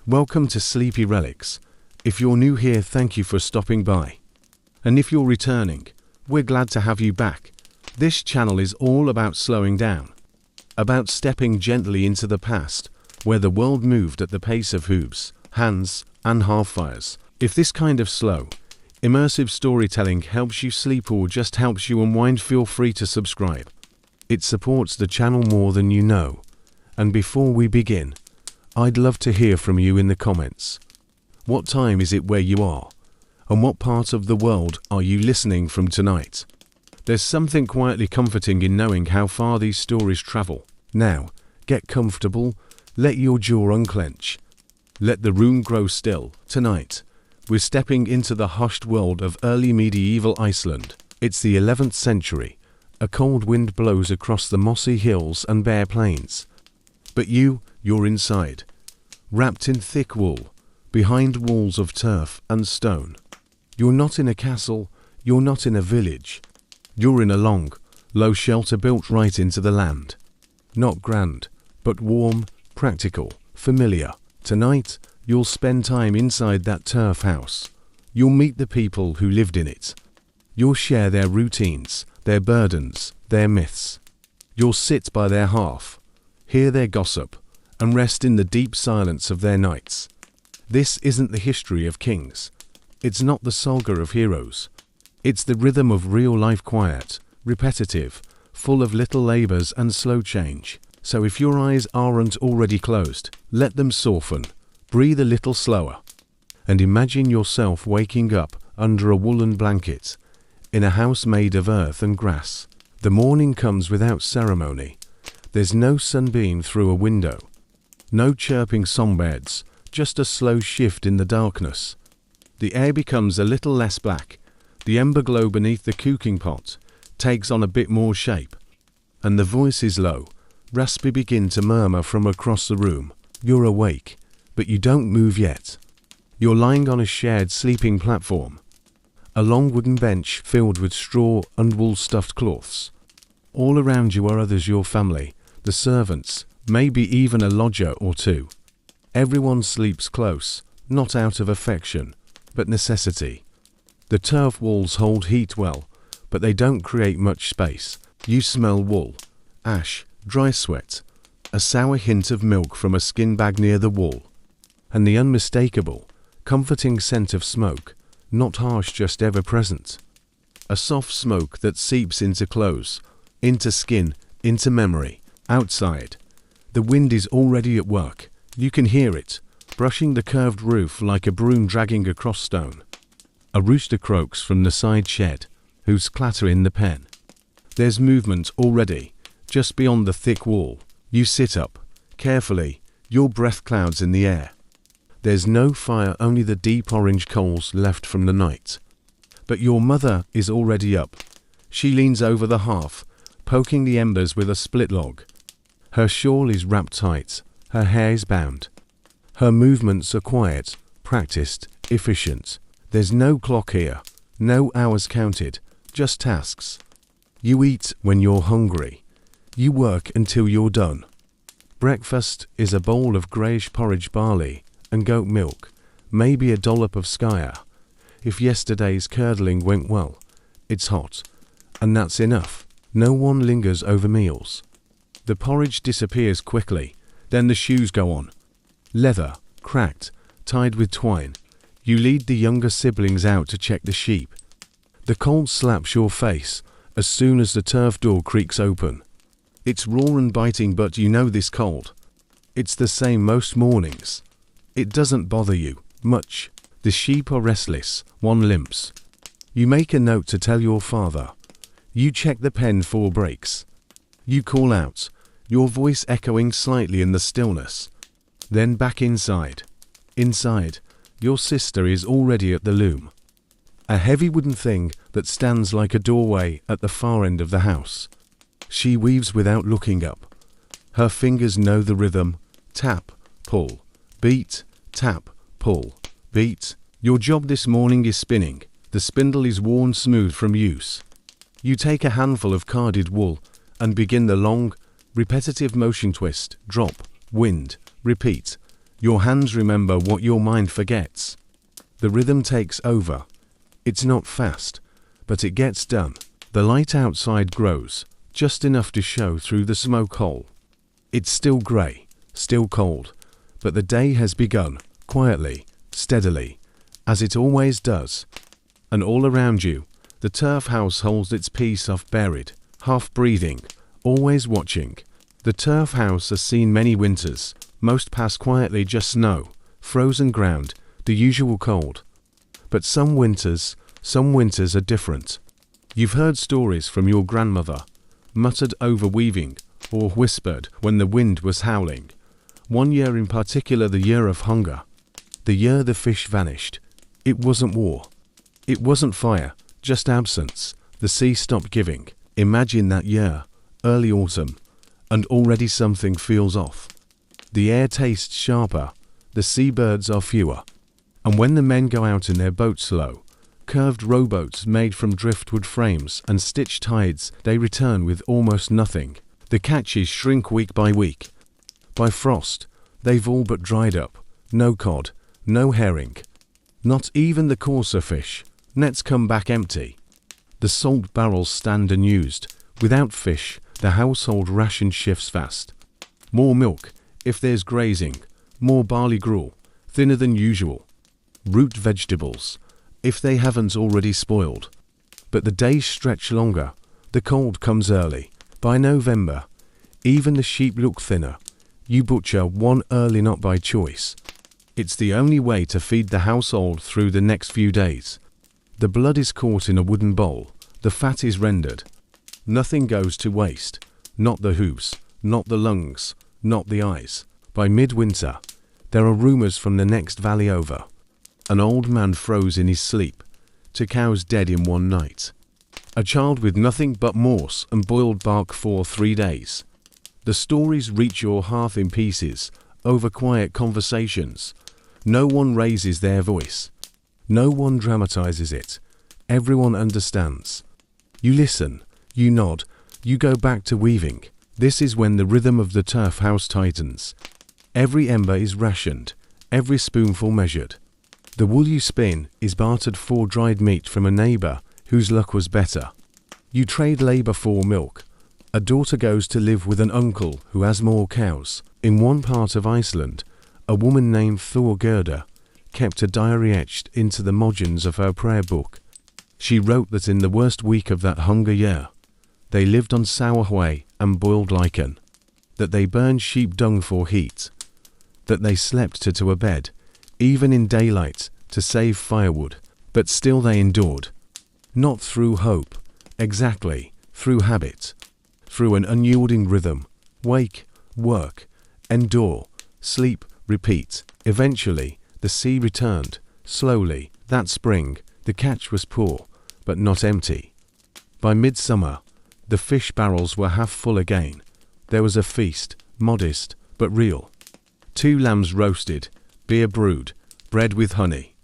Welcome to Sleepy Relics. If you're new here, thank you for stopping by. And if you're returning, we're glad to have you back. This channel is all about slowing down, about stepping gently into the past, where the world moved at the pace of hooves, hands, and half-fires. If this kind of slow, immersive storytelling helps you sleep or just helps you unwind, feel free to subscribe. It supports the channel more than you know. And before we begin, I'd love to hear from you in the comments. What time is it where you are? And what part of the world are you listening from tonight? There's something quietly comforting in knowing how far these stories travel. Now, get comfortable, let your jaw unclench. Let the room grow still. Tonight, we're stepping into the hushed world of early medieval Iceland. It's the 11th century. A cold wind blows across the mossy hills and bare plains. But you're inside, wrapped in thick wool, behind walls of turf and stone. You're not in a castle, you're not in a village. You're in a long, low shelter built right into the land. Not grand, but warm, practical, familiar. Tonight, you'll spend time inside that turf house. You'll meet the people who lived in it. You'll share their routines, their burdens, their myths. You'll sit by their hearth, hear their gossip, and rest in the deep silence of their nights. This isn't the history of kings. It's not the saga of heroes. It's the rhythm of real-life quiet, repetitive, full of little labors and slow change. So if your eyes aren't already closed, let them soften, breathe a little slower, and imagine yourself waking up under a woolen blanket, in a house made of earth and grass. The morning comes without ceremony. There's no sunbeam through a window, no chirping songbirds, just a slow shift in the darkness. The air becomes a little less black. The ember glow beneath the cooking pot takes on a bit more shape, and the voices low, raspy begin to murmur from across the room. You're awake, but you don't move yet. You're lying on a shared sleeping platform, a long wooden bench filled with straw and wool-stuffed cloths. All around you are others, your family, the servants, maybe even a lodger or two. Everyone sleeps close, not out of affection, but necessity. The turf walls hold heat well, but they don't create much space. You smell wool, ash, dry sweat, a sour hint of milk from a skin bag near the wall, and the unmistakable, comforting scent of smoke, not harsh, just ever present. A soft smoke that seeps into clothes, into skin, into memory. Outside, the wind is already at work. You can hear it, brushing the curved roof like a broom dragging across stone. A rooster croaks from the side shed, hooves clatter in the pen. There's movement already, just beyond the thick wall. You sit up, carefully, your breath clouds in the air. There's no fire, only the deep orange coals left from the night. But your mother is already up. She leans over the hearth, poking the embers with a split log. Her shawl is wrapped tight, her hair is bound. Her movements are quiet, practiced, efficient. There's no clock here, no hours counted, just tasks. You eat when you're hungry. You work until you're done. Breakfast is a bowl of greyish porridge, barley and goat milk, maybe a dollop of skyr. If yesterday's curdling went well, it's hot, and that's enough. No one lingers over meals. The porridge disappears quickly, then the shoes go on. Leather, cracked, tied with twine. You lead the younger siblings out to check the sheep. The cold slaps your face as soon as the turf door creaks open. It's raw and biting, but you know this cold. It's the same most mornings. It doesn't bother you much. The sheep are restless, one limps. You make a note to tell your father. You check the pen for breaks. You call out, your voice echoing slightly in the stillness. Then back inside. Inside, your sister is already at the loom. A heavy wooden thing that stands like a doorway at the far end of the house. She weaves without looking up. Her fingers know the rhythm. Tap, pull, beat, tap, pull, beat. Your job this morning is spinning. The spindle is worn smooth from use. You take a handful of carded wool and begin the long, repetitive motion: twist, drop, wind, repeat. Your hands remember what your mind forgets. The rhythm takes over. It's not fast, but it gets done. The light outside grows, just enough to show through the smoke hole. It's still grey, still cold, but the day has begun, quietly, steadily, as it always does. And all around you, the turf house holds its peace half buried, half breathing, always watching. The turf house has seen many winters, most pass quietly, just snow, frozen ground, the usual cold. But some winters are different. You've heard stories from your grandmother, muttered over weaving, or whispered when the wind was howling. One year in particular, the year of hunger. The year the fish vanished. It wasn't war. It wasn't fire, just absence. The sea stopped giving. Imagine that year, early autumn, and already something feels off. The air tastes sharper, the seabirds are fewer. And when the men go out in their boats slow, curved rowboats made from driftwood frames and stitched hides, they return with almost nothing. The catches shrink week by week. By frost, they've all but dried up. No cod, no herring. Not even the coarser fish. Nets come back empty. The salt barrels stand unused. Without fish, the household ration shifts fast. More milk, if there's grazing. More barley gruel, thinner than usual. Root vegetables, if they haven't already spoiled. But the days stretch longer. The cold comes early. By November, even the sheep look thinner. You butcher one early not by choice. It's the only way to feed the household through the next few days. The blood is caught in a wooden bowl. The fat is rendered. Nothing goes to waste. Not the hooves, not the lungs, not the eyes. By midwinter, there are rumours from the next valley over. An old man froze in his sleep. 2 cows dead in one night. A child with nothing but morse and boiled bark for 3 days. The stories reach your hearth in pieces, over quiet conversations. No one raises their voice. No one dramatizes it. Everyone understands. You listen, you nod, you go back to weaving. This is when the rhythm of the turf house tightens. Every ember is rationed, every spoonful measured. The wool you spin is bartered for dried meat from a neighbour whose luck was better. You trade labour for milk. A daughter goes to live with an uncle who has more cows. In one part of Iceland, a woman named Thorgerda kept a diary etched into the margins of her prayer book. She wrote that in the worst week of that hunger year, they lived on sour whey and boiled lichen, that they burned sheep dung for heat, that they slept to a bed, even in daylight, to save firewood, but still they endured. Not through hope, exactly, through habit, through an unyielding rhythm. Wake, work, endure, sleep, repeat. Eventually, the sea returned, slowly. That spring, the catch was poor, but not empty. By midsummer, the fish barrels were half full again. There was a feast, modest, but real. 2 lambs roasted, beer brewed, bread with honey.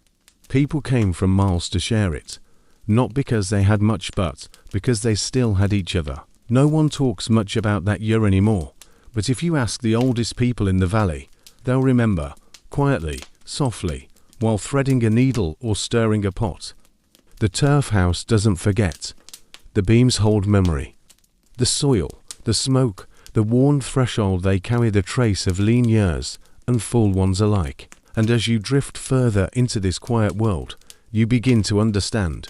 People came from miles to share it, not because they had much but because they still had each other. No one talks much about that year anymore, but if you ask the oldest people in the valley, they'll remember, quietly, softly, while threading a needle or stirring a pot. The turf house doesn't forget. The beams hold memory. The soil, the smoke, the worn threshold, they carry the trace of lean years and full ones alike. And as you drift further into this quiet world, you begin to understand.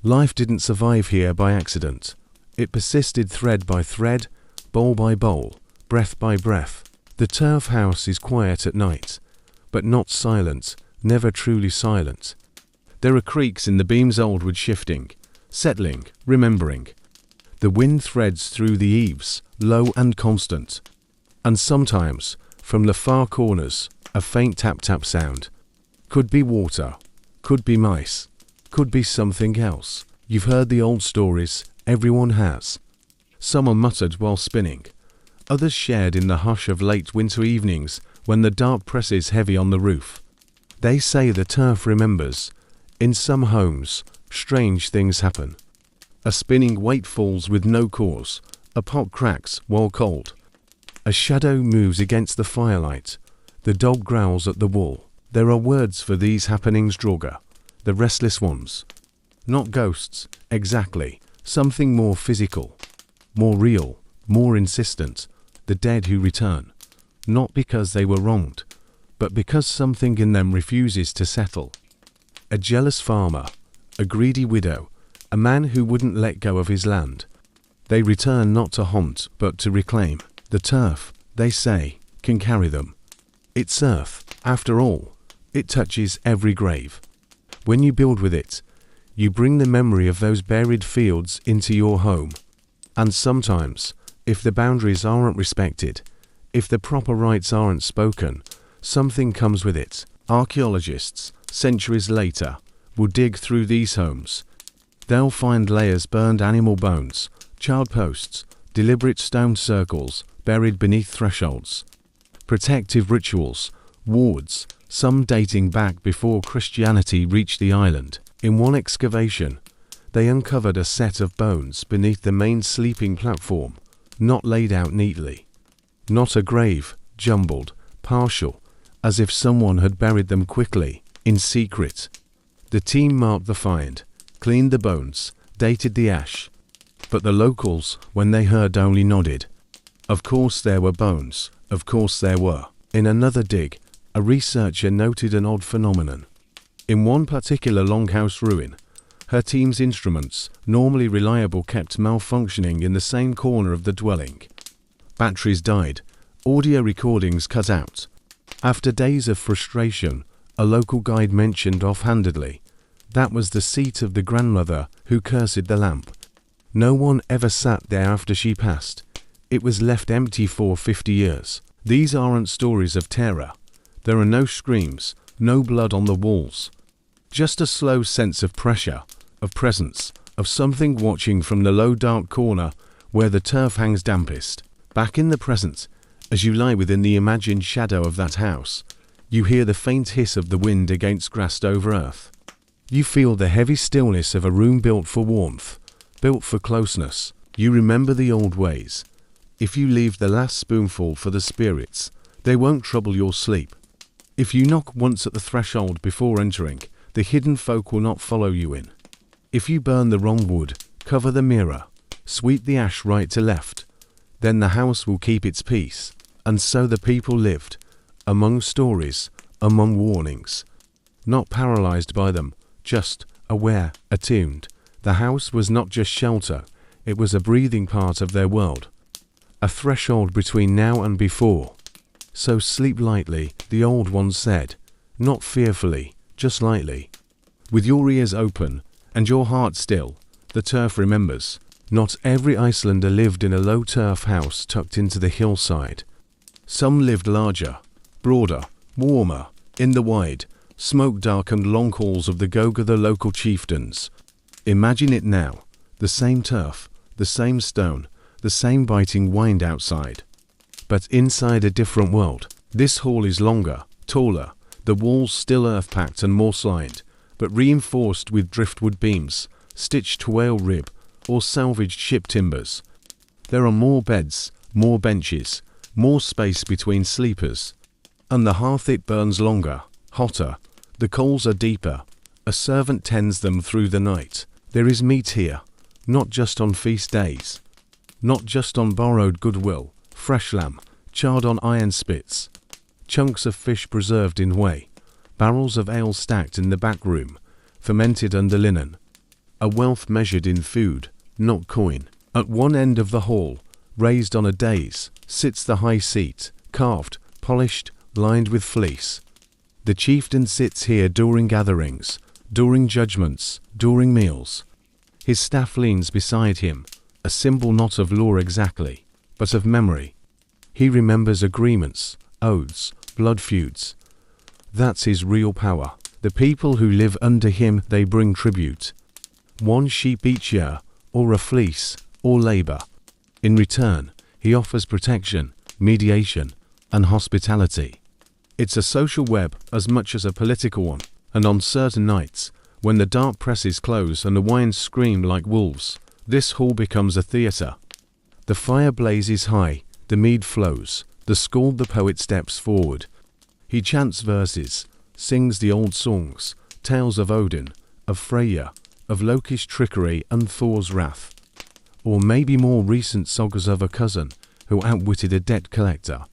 Life didn't survive here by accident. It persisted thread by thread, bowl by bowl, breath by breath. The turf house is quiet at night, but not silent, never truly silent. There are creaks in the beams, old wood shifting, settling, remembering. The wind threads through the eaves, low and constant. And sometimes, from the far corners, a faint tap-tap sound. Could be water, could be mice, could be something else. You've heard the old stories, everyone has. Some are muttered while spinning. Others shared in the hush of late winter evenings when the dark presses heavy on the roof. They say the turf remembers. In some homes, strange things happen. A spinning weight falls with no cause. A pot cracks while cold. A shadow moves against the firelight. The dog growls at the wall. There are words for these happenings, Draugr. The restless ones. Not ghosts, exactly. Something more physical. More real. More insistent. The dead who return. Not because they were wronged, but because something in them refuses to settle. A jealous farmer. A greedy widow. A man who wouldn't let go of his land. They return not to haunt, but to reclaim. The turf, they say, can carry them. It's earth, after all. It touches every grave. When you build with it, you bring the memory of those buried fields into your home. And sometimes, if the boundaries aren't respected, if the proper rights aren't spoken, something comes with it. Archaeologists, centuries later, will dig through these homes. They'll find layers burned animal bones, child posts, deliberate stone circles buried beneath thresholds. Protective rituals, wards, some dating back before Christianity reached the island. In one excavation, they uncovered a set of bones beneath the main sleeping platform, not laid out neatly. Not a grave, jumbled, partial, as if someone had buried them quickly, in secret. The team marked the find, cleaned the bones, dated the ash. But the locals, when they heard, only nodded. Of course there were bones, of course there were. In another dig, a researcher noted an odd phenomenon. In one particular longhouse ruin, her team's instruments, normally reliable, kept malfunctioning in the same corner of the dwelling. Batteries died, audio recordings cut out. After days of frustration, a local guide mentioned offhandedly, that was the seat of the grandmother who cursed the lamp. No one ever sat there after she passed. It was left empty for 50 years. These aren't stories of terror. There are no screams, no blood on the walls. Just a slow sense of pressure, of presence, of something watching from the low dark corner where the turf hangs dampest. Back in the present, as you lie within the imagined shadow of that house, you hear the faint hiss of the wind against grassed over earth. You feel the heavy stillness of a room built for warmth, built for closeness. You remember the old ways. If you leave the last spoonful for the spirits, they won't trouble your sleep. If you knock once at the threshold before entering, the hidden folk will not follow you in. If you burn the wrong wood, cover the mirror, sweep the ash right to left, then the house will keep its peace. And so the people lived, among stories, among warnings. Not paralyzed by them, just aware, attuned. The house was not just shelter, it was a breathing part of their world. A threshold between now and before. So sleep lightly, the old ones said, not fearfully, just lightly. With your ears open, and your heart still, the turf remembers. Not every Icelander lived in a low turf house tucked into the hillside. Some lived larger, broader, warmer, in the wide, smoke-darkened long halls of the Goga, the local chieftains. Imagine it now, the same turf, the same stone, the same biting wind outside. But inside a different world. This hall is longer, taller, the walls still earth-packed and moss-lined, but reinforced with driftwood beams, stitched whale rib, or salvaged ship timbers. There are more beds, more benches, more space between sleepers. And the hearth, it burns longer, hotter, the coals are deeper. A servant tends them through the night. There is meat here, not just on feast days. Not just on borrowed goodwill, fresh lamb, charred on iron spits, chunks of fish preserved in whey, barrels of ale stacked in the back room, fermented under linen. A wealth measured in food, not coin. At one end of the hall, raised on a dais, sits the high seat, carved, polished, lined with fleece. The chieftain sits here during gatherings, during judgments, during meals. His staff leans beside him, a symbol not of law exactly, but of memory. He remembers agreements, oaths, blood feuds. That's his real power. The people who live under him, they bring tribute. 1 sheep each year, or a fleece, or labor. In return, he offers protection, mediation, and hospitality. It's a social web as much as a political one, and on certain nights, when the dark presses close and the wines scream like wolves, this hall becomes a theatre. The fire blazes high, the mead flows, the scald the poet steps forward. He chants verses, sings the old songs, tales of Odin, of Freyja, of Loki's trickery and Thor's wrath. Or maybe more recent sagas of a cousin who outwitted a debt collector,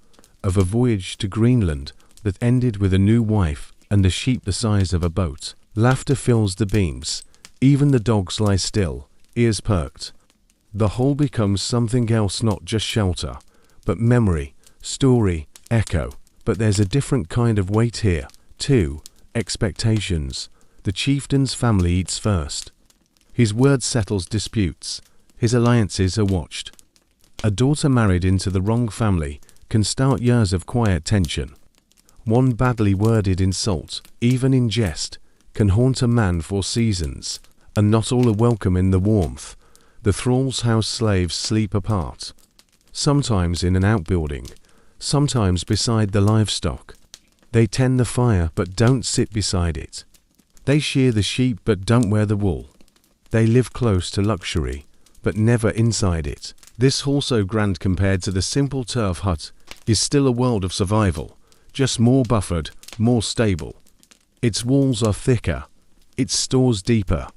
of a voyage to Greenland that ended with a new wife and a sheep the size of a boat. Laughter fills the beams. Even the dogs lie still, ears perked. The whole becomes something else, not just shelter, but memory, story, echo. But there's a different kind of weight here, too. Expectations. The chieftain's family eats first. His word settles disputes. His alliances are watched. A daughter married into the wrong family can start years of quiet tension. One badly worded insult, even in jest, can haunt a man for seasons, and not all are welcome in the warmth. The thrall's house slaves sleep apart, sometimes in an outbuilding, sometimes beside the livestock. They tend the fire but don't sit beside it. They shear the sheep but don't wear the wool. They live close to luxury, but never inside it. This hall, so grand compared to the simple turf hut, is still a world of survival, just more buffered, more stable. Its walls are thicker, its stores deeper.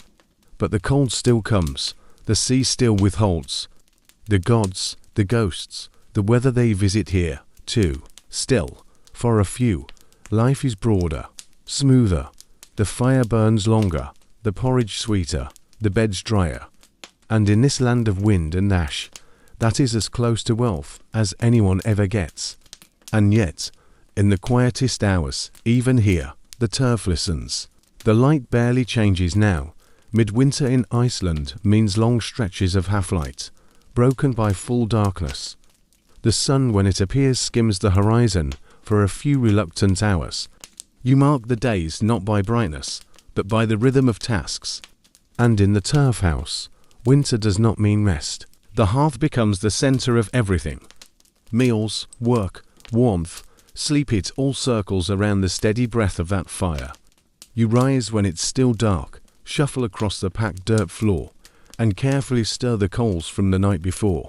But the cold still comes, the sea still withholds. The gods, the ghosts, the weather, they visit here, too. Still, for a few, life is broader, smoother. The fire burns longer, the porridge sweeter, the beds drier. And in this land of wind and ash, that is as close to wealth as anyone ever gets. And yet, in the quietest hours, even here, the turf listens. The light barely changes now. Midwinter in Iceland means long stretches of half-light, broken by full darkness. The sun, when it appears, skims the horizon for a few reluctant hours. You mark the days not by brightness, but by the rhythm of tasks. And in the turf house, winter does not mean rest. The hearth becomes the center of everything. Meals, work, warmth, sleep, it all circles around the steady breath of that fire. You rise when it's still dark, shuffle across the packed dirt floor, and carefully stir the coals from the night before.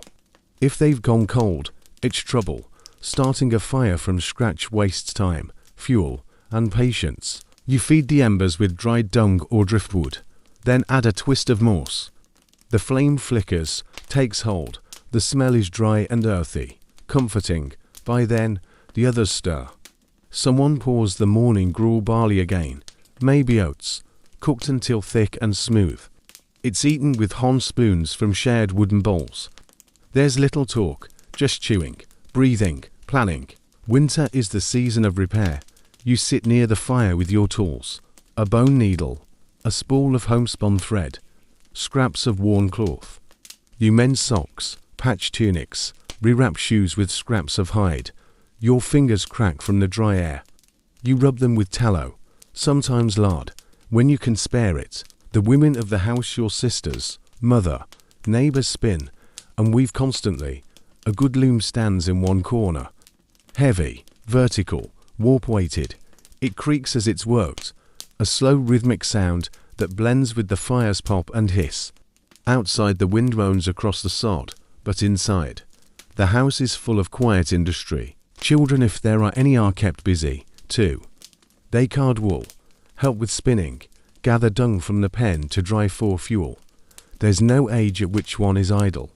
If they've gone cold, it's trouble. Starting a fire from scratch wastes time, fuel, and patience. You feed the embers with dried dung or driftwood, then add a twist of moss. The flame flickers, takes hold. The smell is dry and earthy, comforting. By then, the others stir. Someone pours the morning gruel barley again, maybe oats, cooked until thick and smooth. It's eaten with horn spoons from shared wooden bowls. There's little talk, just chewing, breathing, planning. Winter is the season of repair. You sit near the fire with your tools, a bone needle, a spool of homespun thread, scraps of worn cloth. You mend socks, patch tunics, rewrap shoes with scraps of hide. Your fingers crack from the dry air. You rub them with tallow, sometimes lard, when you can spare it. The women of the house, your sisters, mother, neighbors, spin and weave constantly. A good loom stands in one corner. Heavy, vertical, warp-weighted. It creaks as it's worked, a slow rhythmic sound that blends with the fire's pop and hiss. Outside, the wind moans across the sod, but inside, the house is full of quiet industry. Children, if there are any, are kept busy, too. They card wool, help with spinning, gather dung from the pen to dry for fuel. There's no age at which one is idle.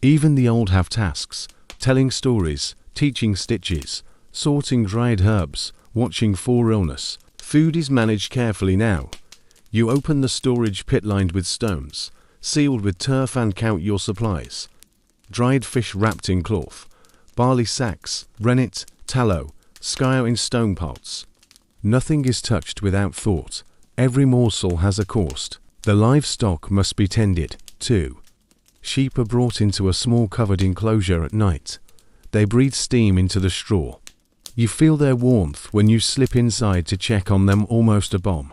Even the old have tasks, telling stories, teaching stitches, sorting dried herbs, watching for illness. Food is managed carefully now. You open the storage pit lined with stones, sealed with turf, and count your supplies. Dried fish wrapped in cloth, barley sacks, rennet, tallow, skyer in stone pots. Nothing is touched without thought. Every morsel has a cost. The livestock must be tended, too. Sheep are brought into a small covered enclosure at night. They breathe steam into the straw. You feel their warmth when you slip inside to check on them, almost a bomb.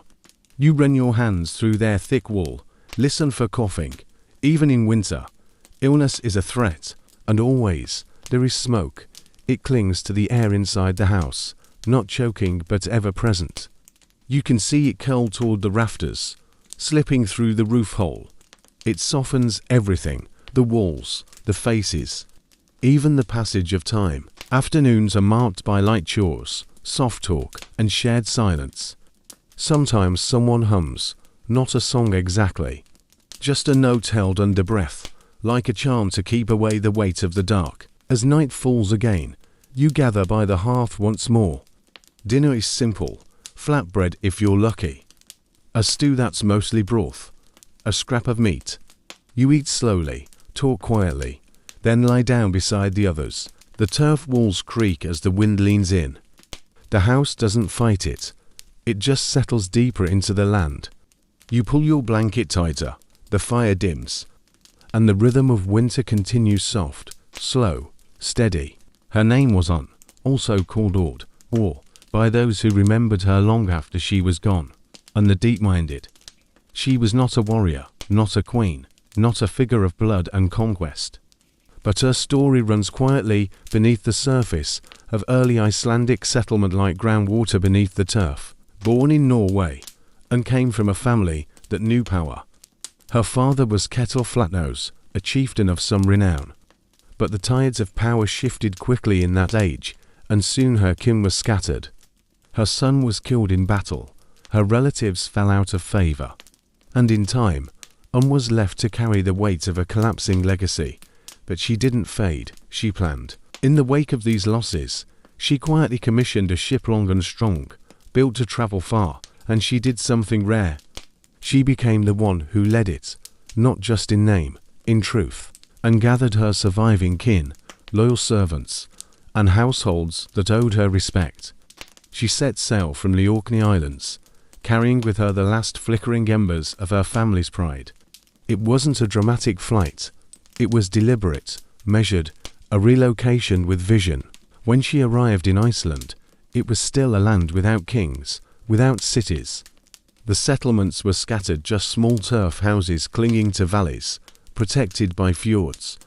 You run your hands through their thick wool, listen for coughing. Even in winter, illness is a threat, and always there is smoke. It clings to the air inside the house, not choking but ever present. You can see it curl toward the rafters, slipping through the roof hole. It softens everything, the walls, the faces, even the passage of time. Afternoons are marked by light chores, soft talk, and shared silence. Sometimes someone hums, not a song exactly, just a note held under breath, like a charm to keep away the weight of the dark. As night falls again, you gather by the hearth once more. Dinner is simple, flatbread if you're lucky. A stew that's mostly broth, a scrap of meat. You eat slowly, talk quietly, then lie down beside the others. The turf walls creak as the wind leans in. The house doesn't fight it. It just settles deeper into the land. You pull your blanket tighter, the fire dims, and the rhythm of winter continues soft, slow, steady. Her name was On, also called Ord, or, by those who remembered her long after she was gone, and the deep-minded. She was not a warrior, not a queen, not a figure of blood and conquest. But her story runs quietly beneath the surface of early Icelandic settlement like groundwater beneath the turf. Born in Norway, and came from a family that knew power. Her father was Ketil Flatnose, a chieftain of some renown. But the tides of power shifted quickly in that age, and soon her kin was scattered. Her son was killed in battle, her relatives fell out of favour, and in time, was left to carry the weight of a collapsing legacy. But she didn't fade, she planned. In the wake of these losses, she quietly commissioned a ship long and strong, built to travel far, and she did something rare. She became the one who led it, not just in name, in truth, and gathered her surviving kin, loyal servants, and households that owed her respect. She set sail from the Orkney Islands, carrying with her the last flickering embers of her family's pride. It wasn't a dramatic flight. It was deliberate, measured, a relocation with vision. When she arrived in Iceland, it was still a land without kings, without cities. The settlements were scattered, just small turf houses clinging to valleys, protected by fjords.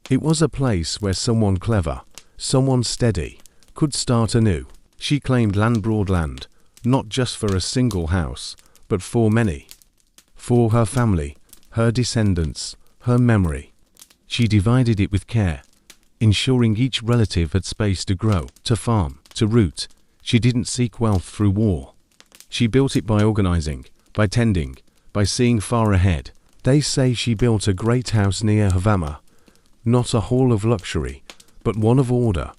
It was a place where someone clever, someone steady, could start anew. She claimed broad land, not just for a single house, but for many. For her family, her descendants, her memory. She divided it with care, ensuring each relative had space to grow, to farm, to root. She didn't seek wealth through war. She built it by organizing, by tending, by seeing far ahead. They say she built a great house near Havana, not a hall of luxury, but one of order.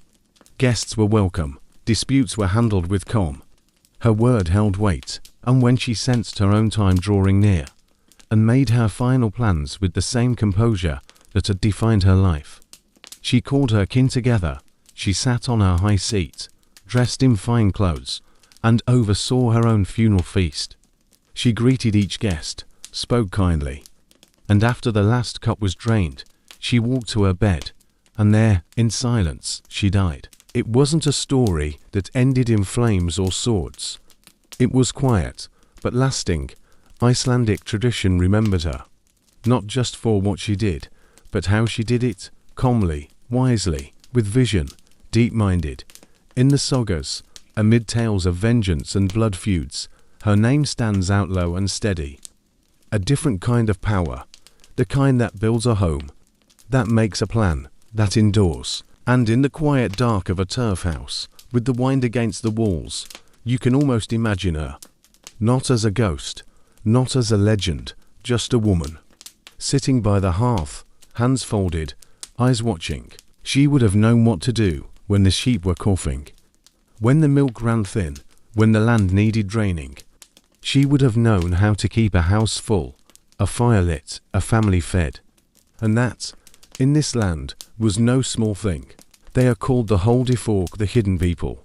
Guests were welcome, disputes were handled with calm. Her word held weight, and when she sensed her own time drawing near, and made her final plans with the same composure that had defined her life. She called her kin together, she sat on her high seat, dressed in fine clothes, and oversaw her own funeral feast. She greeted each guest, spoke kindly, and after the last cup was drained, she walked to her bed, and there, in silence, she died. It wasn't a story that ended in flames or swords. It was quiet, but lasting. Icelandic tradition remembered her, not just for what she did, but how she did it, calmly, wisely, with vision, deep-minded. In the sagas, amid tales of vengeance and blood feuds, her name stands out low and steady. A different kind of power, the kind that builds a home, that makes a plan, that endures. And in the quiet dark of a turf house, with the wind against the walls, you can almost imagine her. Not as a ghost, not as a legend, just a woman. Sitting by the hearth, hands folded, eyes watching. She would have known what to do when the sheep were coughing, when the milk ran thin, when the land needed draining. She would have known how to keep a house full, a fire lit, a family fed. And that, in this land, was no small thing. They are called the Folk, the hidden people.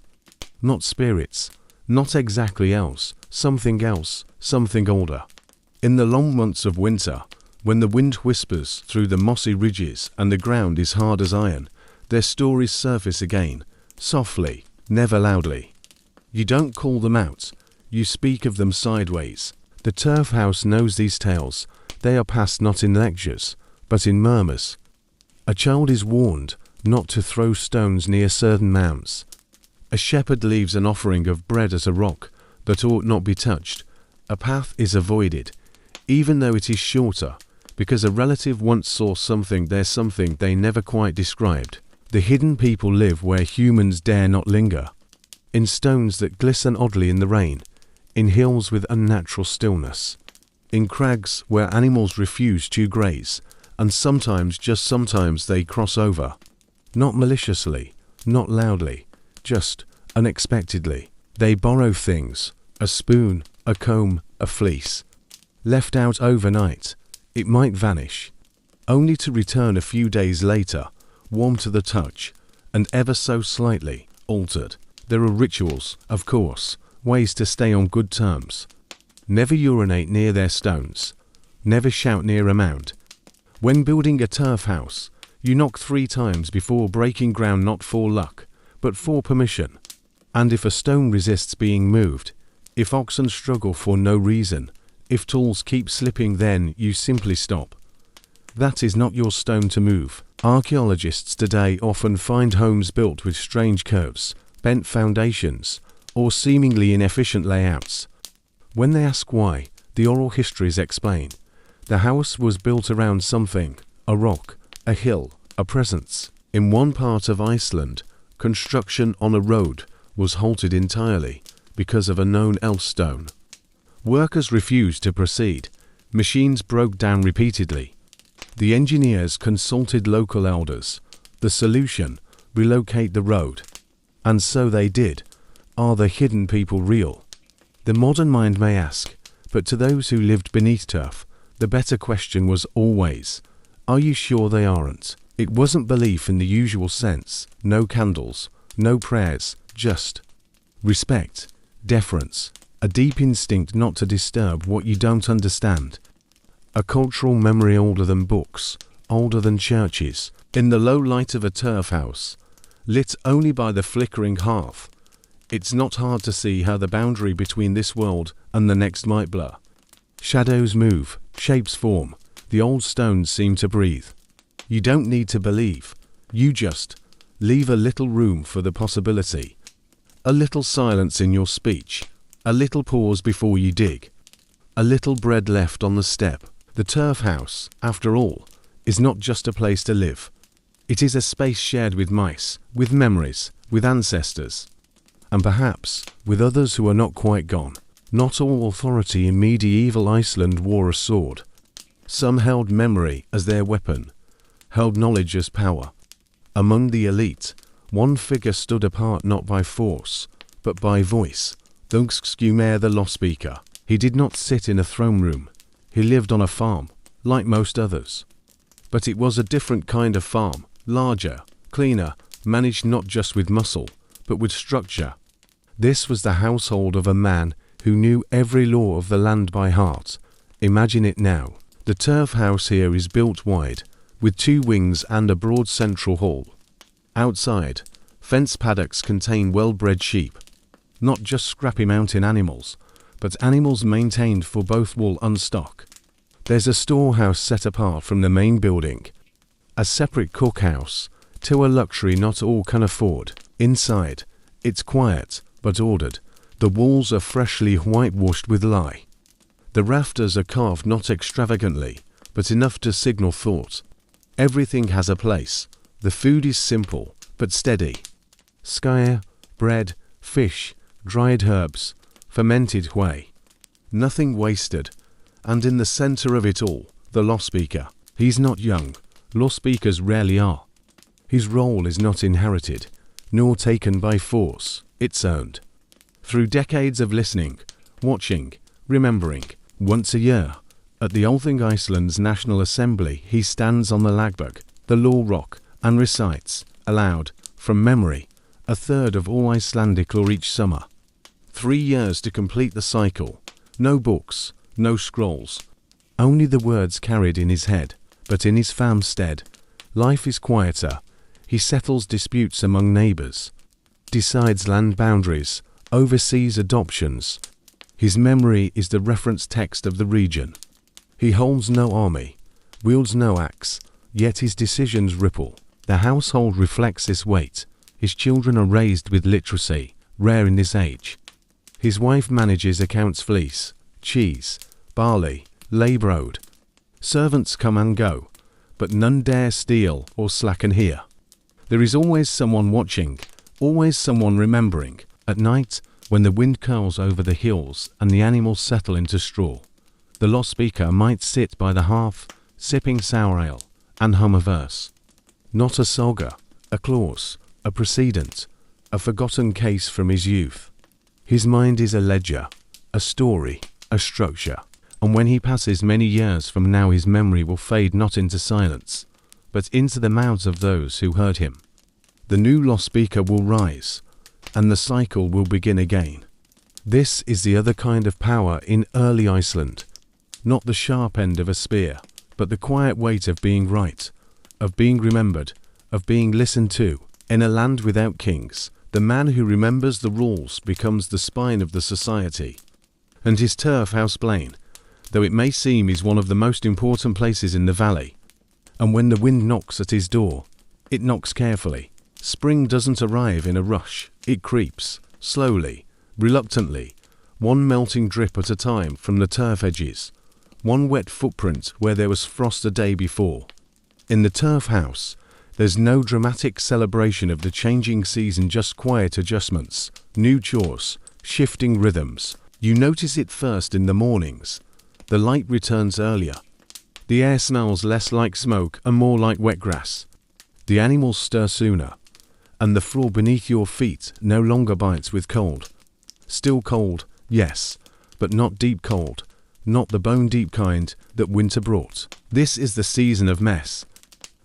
Not spirits, not exactly else, something older. In the long months of winter, when the wind whispers through the mossy ridges and the ground is hard as iron, their stories surface again, softly, never loudly. You don't call them out, you speak of them sideways. The turf house knows these tales. They are passed not in lectures, but in murmurs. A child is warned not to throw stones near certain mounds. A shepherd leaves an offering of bread at a rock that ought not be touched. A path is avoided, even though it is shorter, because a relative once saw something they never quite described. The hidden people live where humans dare not linger. in stones that glisten oddly in the rain, in hills with unnatural stillness, in crags where animals refuse to graze, and sometimes, just sometimes, they cross over. Not maliciously, not loudly, just unexpectedly. They borrow things, a spoon, a comb, a fleece. Left out overnight, it might vanish, only to return a few days later, warm to the touch, and ever so slightly altered. There are rituals, of course, ways to stay on good terms. Never urinate near their stones. Never shout near a mound. When building a turf house, you knock 3 times before breaking ground, not for luck, but for permission. And if a stone resists being moved, if oxen struggle for no reason, if tools keep slipping, then you simply stop. That is not your stone to move. Archaeologists today often find homes built with strange curves, bent foundations, or seemingly inefficient layouts. When they ask why, the oral histories explain. The house was built around something, a rock, a hill, a presence. In one part of Iceland, construction on a road was halted entirely because of a known elf stone. Workers refused to proceed. Machines broke down repeatedly. The engineers consulted local elders. The solution: relocate the road. And so they did. Are the hidden people real? The modern mind may ask, but to those who lived beneath turf, the better question was always, are you sure they aren't? It wasn't belief in the usual sense, no candles, no prayers, just respect, deference, a deep instinct not to disturb what you don't understand. A cultural memory older than books, older than churches. In the low light of a turf house, lit only by the flickering hearth, it's not hard to see how the boundary between this world and the next might blur. Shadows move, shapes form, the old stones seem to breathe. You don't need to believe, you just leave a little room for the possibility. A little silence in your speech, a little pause before you dig, a little bread left on the step. The turf house, after all, is not just a place to live. It is a space shared with mice, with memories, with ancestors, and perhaps with others who are not quite gone. Not all authority in medieval Iceland wore a sword. Some held memory as their weapon, held knowledge as power. Among the elite, one figure stood apart not by force, but by voice. Thungskumer the law speaker. He did not sit in a throne room. He lived on a farm, like most others. But it was a different kind of farm, larger, cleaner, managed not just with muscle, but with structure. This was the household of a man who knew every law of the land by heart. Imagine it now. The turf house here is built wide, with 2 wings and a broad central hall. Outside, fence paddocks contain well-bred sheep. Not just scrappy mountain animals, but animals maintained for both wool and stock. There's a storehouse set apart from the main building. A separate cookhouse, to a luxury not all can afford. Inside, it's quiet, but ordered. The walls are freshly whitewashed with lye. The rafters are carved not extravagantly, but enough to signal thought. Everything has a place. The food is simple, but steady. Skyr, bread, fish, dried herbs, fermented whey. Nothing wasted. And in the center of it all, the law speaker. He's not young. Law speakers rarely are. His role is not inherited, nor taken by force. It's earned. Through decades of listening, watching, remembering. Once a year, at the Althing Iceland's National Assembly, he stands on the lagbug, the law rock, and recites, aloud, from memory, 1/3 of all Icelandic law each summer. 3 years to complete the cycle. No books, no scrolls. Only the words carried in his head, but in his farmstead. Life is quieter. He settles disputes among neighbors, decides land boundaries, oversees adoptions. His memory is the reference text of the region. He holds no army, wields no axe, yet his decisions ripple. The household reflects this weight. His children are raised with literacy, rare in this age. His wife manages accounts, fleece, cheese, barley, labor owed. Servants come and go, but none dare steal or slacken here. There is always someone watching, always someone remembering, At night, when the wind curls over the hills and the animals settle into straw, the lost speaker might sit by the hearth, sipping sour ale, and hum a verse. Not a saga, a clause, a precedent, a forgotten case from his youth. His mind is a ledger, a story, a structure, and when he passes many years from now, his memory will fade not into silence, but into the mouths of those who heard him. The new lost speaker will rise, and the cycle will begin again. This is the other kind of power in early Iceland, not the sharp end of a spear, but the quiet weight of being right, of being remembered, of being listened to. In a land without kings, the man who remembers the rules becomes the spine of the society. And his turf house plain, though it may seem, is one of the most important places in the valley. And when the wind knocks at his door, it knocks carefully. Spring doesn't arrive in a rush. It creeps, slowly, reluctantly, one melting drip at a time from the turf edges, one wet footprint where there was frost a day before. In the turf house, there's no dramatic celebration of the changing season, just quiet adjustments, new chores, shifting rhythms. You notice it first in the mornings. The light returns earlier. The air smells less like smoke and more like wet grass. The animals stir sooner, and the floor beneath your feet no longer bites with cold. Still cold, yes, but not deep cold, not the bone-deep kind that winter brought. This is the season of mess.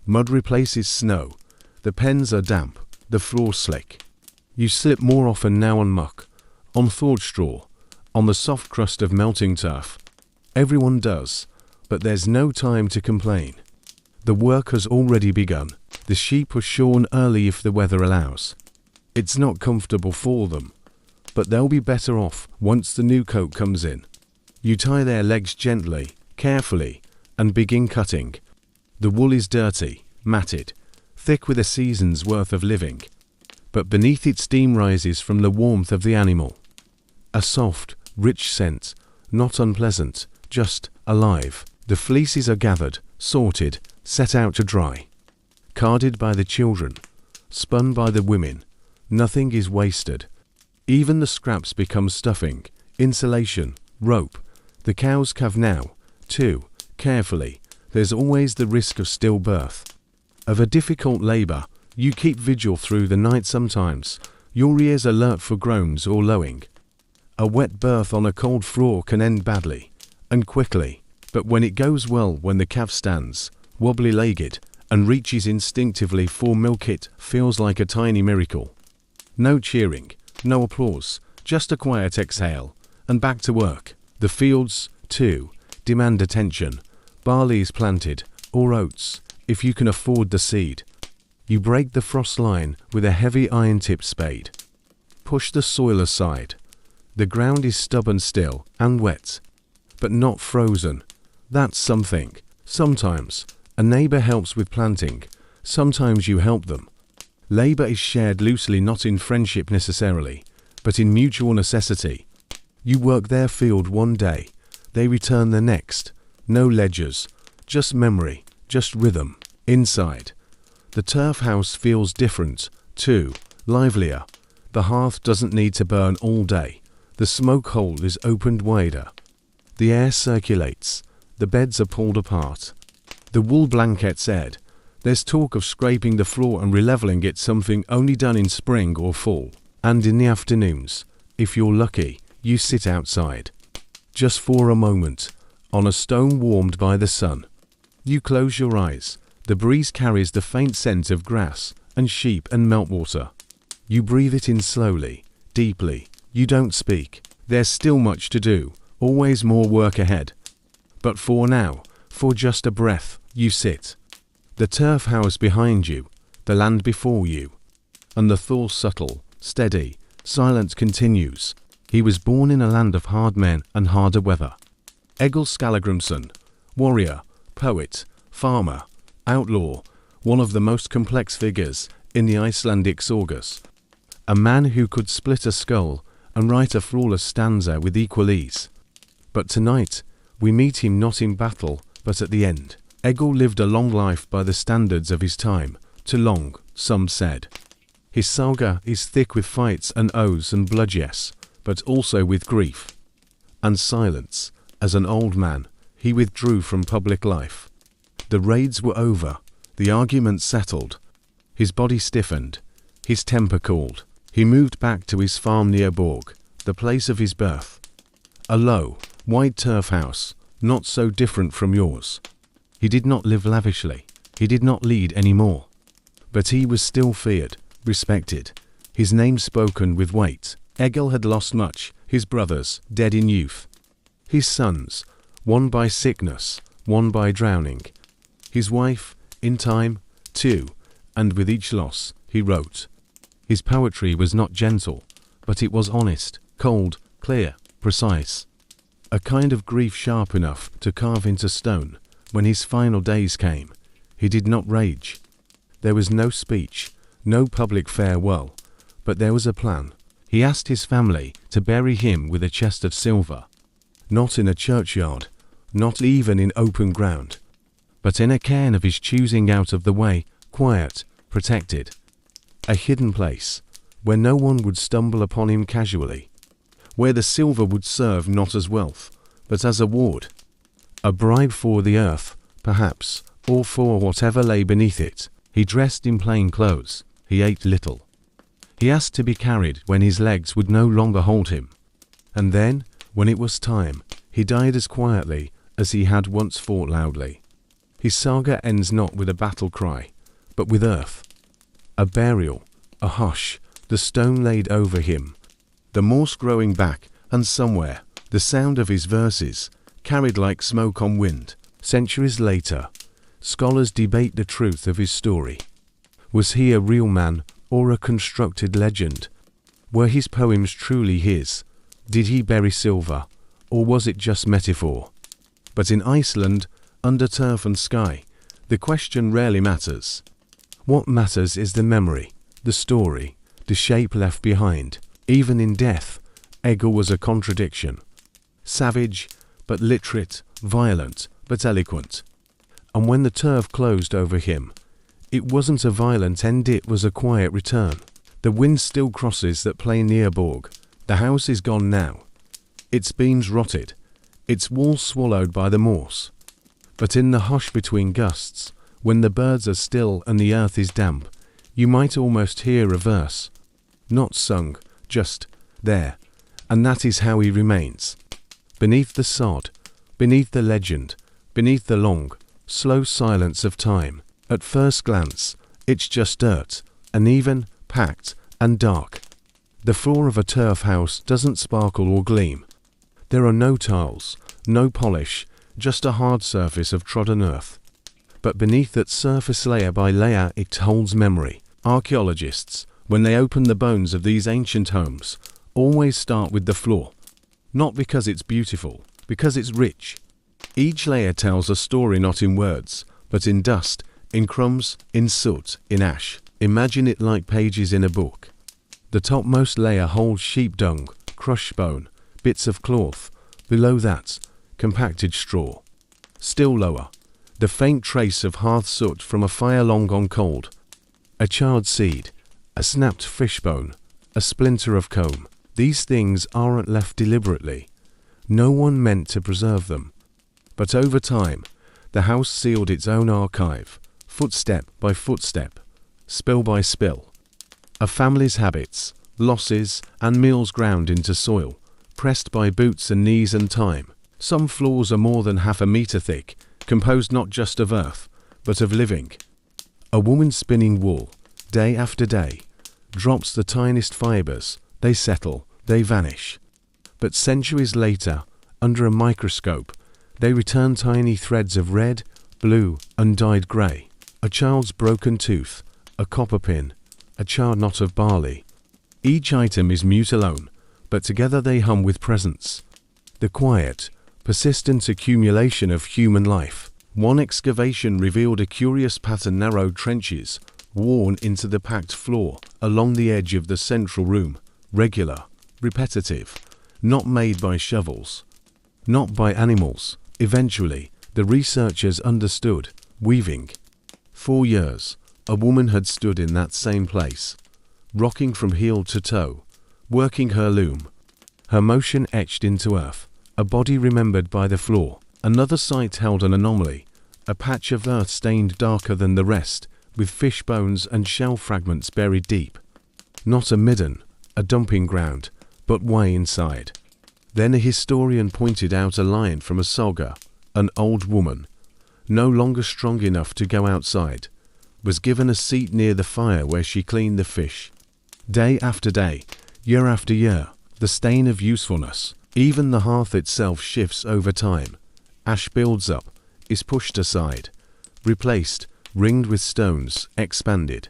Mud replaces snow, the pens are damp, the floor slick. You slip more often now on muck, on thawed straw, on the soft crust of melting turf. Everyone does, but there's no time to complain. The work has already begun. The sheep were shorn early if the weather allows. It's not comfortable for them, but they'll be better off once the new coat comes in. You tie their legs gently, carefully, and begin cutting. The wool is dirty, matted, thick with a season's worth of living, but beneath it steam rises from the warmth of the animal. A soft, rich scent, not unpleasant, just alive. The fleeces are gathered, sorted, set out to dry. Carded by the children, spun by the women, nothing is wasted. Even the scraps become stuffing, insulation, rope. The cows calve now, too, carefully. There's always the risk of stillbirth, of a difficult labor. You keep vigil through the night sometimes, your ears alert for groans or lowing. A wet birth on a cold floor can end badly, and quickly, but when it goes well, when the calf stands, wobbly-legged, and reaches instinctively for milk, it feels like a tiny miracle. No cheering, no applause, just a quiet exhale, and back to work. The fields, too, demand attention. Barley is planted, or oats, if you can afford the seed. You break the frost line with a heavy iron-tipped spade. Push the soil aside. The ground is stubborn still and wet, but not frozen. That's something. Sometimes a neighbor helps with planting. Sometimes you help them. Labor is shared loosely, not in friendship necessarily, but in mutual necessity. You work their field one day, they return the next. No ledgers, just memory, just rhythm. Inside, the turf house feels different, too, livelier. The hearth doesn't need to burn all day. The smoke hole is opened wider. The air circulates. The beds are pulled apart. The wool blankets aired. There's talk of scraping the floor and releveling it, something only done in spring or fall. And in the afternoons, if you're lucky, you sit outside. Just for a moment, on a stone warmed by the sun. You close your eyes. The breeze carries the faint scent of grass and sheep and meltwater. You breathe it in slowly, deeply. You don't speak. There's still much to do, always more work ahead. But for now, for just a breath, you sit. The turf house behind you, the land before you. And the thaw subtle, steady, silent continues. He was born in a land of hard men and harder weather. Egil Skallagrimsson, warrior, poet, farmer, outlaw, one of the most complex figures in the Icelandic sagas. A man who could split a skull and write a flawless stanza with equal ease. But tonight, we meet him not in battle, but at the end. Egil lived a long life by the standards of his time, too long, some said. His saga is thick with fights and oaths and blood, yes, but also with grief and silence. As an old man, he withdrew from public life. The raids were over, the arguments settled. His body stiffened, his temper cooled. He moved back to his farm near Borg, the place of his birth. A low, white turf house, not so different from yours. He did not live lavishly, he did not lead any more. But he was still feared, respected, his name spoken with weight. Egil had lost much, his brothers, dead in youth. His sons, one by sickness, one by drowning. His wife, in time, too, and with each loss, he wrote. His poetry was not gentle, but it was honest, cold, clear, precise. A kind of grief sharp enough to carve into stone. When his final days came, he did not rage. There was no speech, no public farewell, but there was a plan. He asked his family to bury him with a chest of silver. Not in a churchyard, not even in open ground, but in a cairn of his choosing, out of the way, quiet, protected. A hidden place, where no one would stumble upon him casually, where the silver would serve not as wealth, but as a ward. A bribe for the earth, perhaps, or for whatever lay beneath it. He dressed in plain clothes, he ate little. He asked to be carried when his legs would no longer hold him. And then, when it was time, he died as quietly as he had once fought loudly. His saga ends not with a battle cry, but with earth. A burial, a hush, the stone laid over him, the moss growing back, and somewhere, the sound of his verses, carried like smoke on wind. Centuries later, scholars debate the truth of his story. Was he a real man or a constructed legend? Were his poems truly his? Did he bury silver, or was it just metaphor? But in Iceland, under turf and sky, the question rarely matters. What matters is the memory, the story, the shape left behind. Even in death, Egil was a contradiction. Savage, but literate, violent, but eloquent. And when the turf closed over him, it wasn't a violent end, it was a quiet return. The wind still crosses that plain near Borg. The house is gone now. Its beams rotted, its walls swallowed by the moss. But in the hush between gusts, when the birds are still and the earth is damp, you might almost hear a verse. Not sung, just there. And that is how he remains. Beneath the sod, beneath the legend, beneath the long, slow silence of time. At first glance, it's just dirt, uneven, packed, and dark. The floor of a turf house doesn't sparkle or gleam. There are no tiles, no polish, just a hard surface of trodden earth. But beneath that surface, layer by layer, it holds memory. Archaeologists, when they open the bones of these ancient homes, always start with the floor. Not because it's beautiful, because it's rich. Each layer tells a story not in words, but in dust, in crumbs, in soot, in ash. Imagine it like pages in a book. The topmost layer holds sheep dung, crushed bone, bits of cloth. Below that, compacted straw. Still lower, the faint trace of hearth soot from a fire long gone cold. A charred seed, a snapped fish bone, a splinter of comb. These things aren't left deliberately. No one meant to preserve them. But over time, the house sealed its own archive, footstep by footstep, spill by spill. A family's habits, losses, and meals ground into soil, pressed by boots and knees and time. Some floors are more than half a meter thick, composed not just of earth, but of living. A woman spinning wool, day after day, drops the tiniest fibers. They settle, they vanish. But centuries later, under a microscope, they return tiny threads of red, blue, and dyed grey. A child's broken tooth, a copper pin, a charred knot of barley. Each item is mute alone, but together they hum with presence. The quiet, persistent accumulation of human life. One excavation revealed a curious pattern: narrow trenches, worn into the packed floor, along the edge of the central room. Regular, repetitive, not made by shovels, not by animals. Eventually, the researchers understood. Weaving. 4 years, a woman had stood in that same place. rocking from heel to toe, working her loom. Her motion etched into earth, a body remembered by the floor. Another site held an anomaly, a patch of earth stained darker than the rest, with fish bones and shell fragments buried deep. Not a midden, a dumping ground, but way inside. Then a historian pointed out a line from a saga. An old woman, no longer strong enough to go outside, was given a seat near the fire where she cleaned the fish. Day after day, year after year, the stain of usefulness, even the hearth itself shifts over time. Ash builds up, is pushed aside, replaced, ringed with stones, expanded.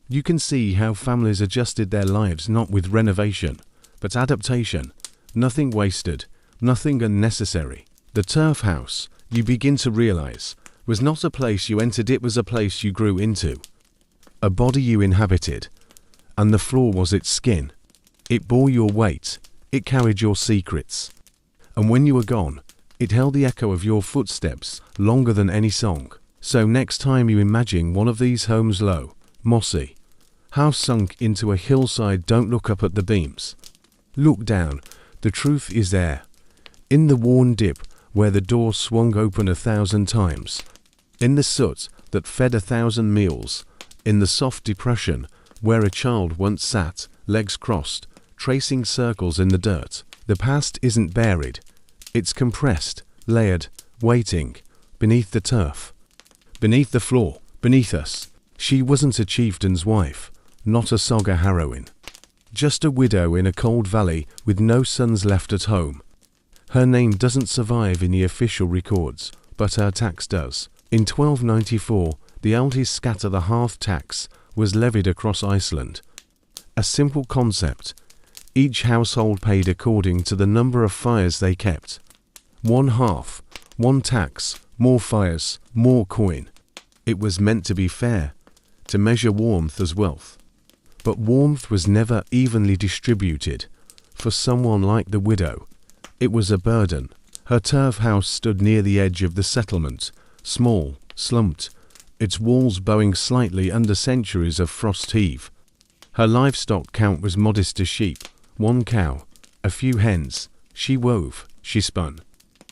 You can see how families adjusted their lives not with renovation, but adaptation. Nothing wasted, nothing unnecessary. The turf house, you begin to realize, was not a place you entered, it was a place you grew into. A body you inhabited. And the floor was its skin. It bore your weight, it carried your secrets. And when you were gone, it held the echo of your footsteps longer than any song. So next time you imagine one of these homes low, mossy, house sunk into a hillside, don't look up at the beams. Look down, the truth is there. In the worn dip where the door swung open 1,000 times. In the soot that fed 1,000 meals. In the soft depression where a child once sat, legs crossed, tracing circles in the dirt. The past isn't buried. It's compressed, layered, waiting, beneath the turf. Beneath the floor, beneath us. She wasn't a chieftain's wife, not a saga heroine. Just a widow in a cold valley with no sons left at home. Her name doesn't survive in the official records, but her tax does. In 1294, the eldest scatter the hearth tax was levied across Iceland. A simple concept. Each household paid according to the number of fires they kept. One hearth, one tax, more fires, more coin. It was meant to be fair, to measure warmth as wealth. But warmth was never evenly distributed. For someone like the widow, it was a burden. Her turf house stood near the edge of the settlement, small, slumped, its walls bowing slightly under centuries of frost heave. Her livestock count was modest as sheep, one cow, a few hens. She wove, she spun.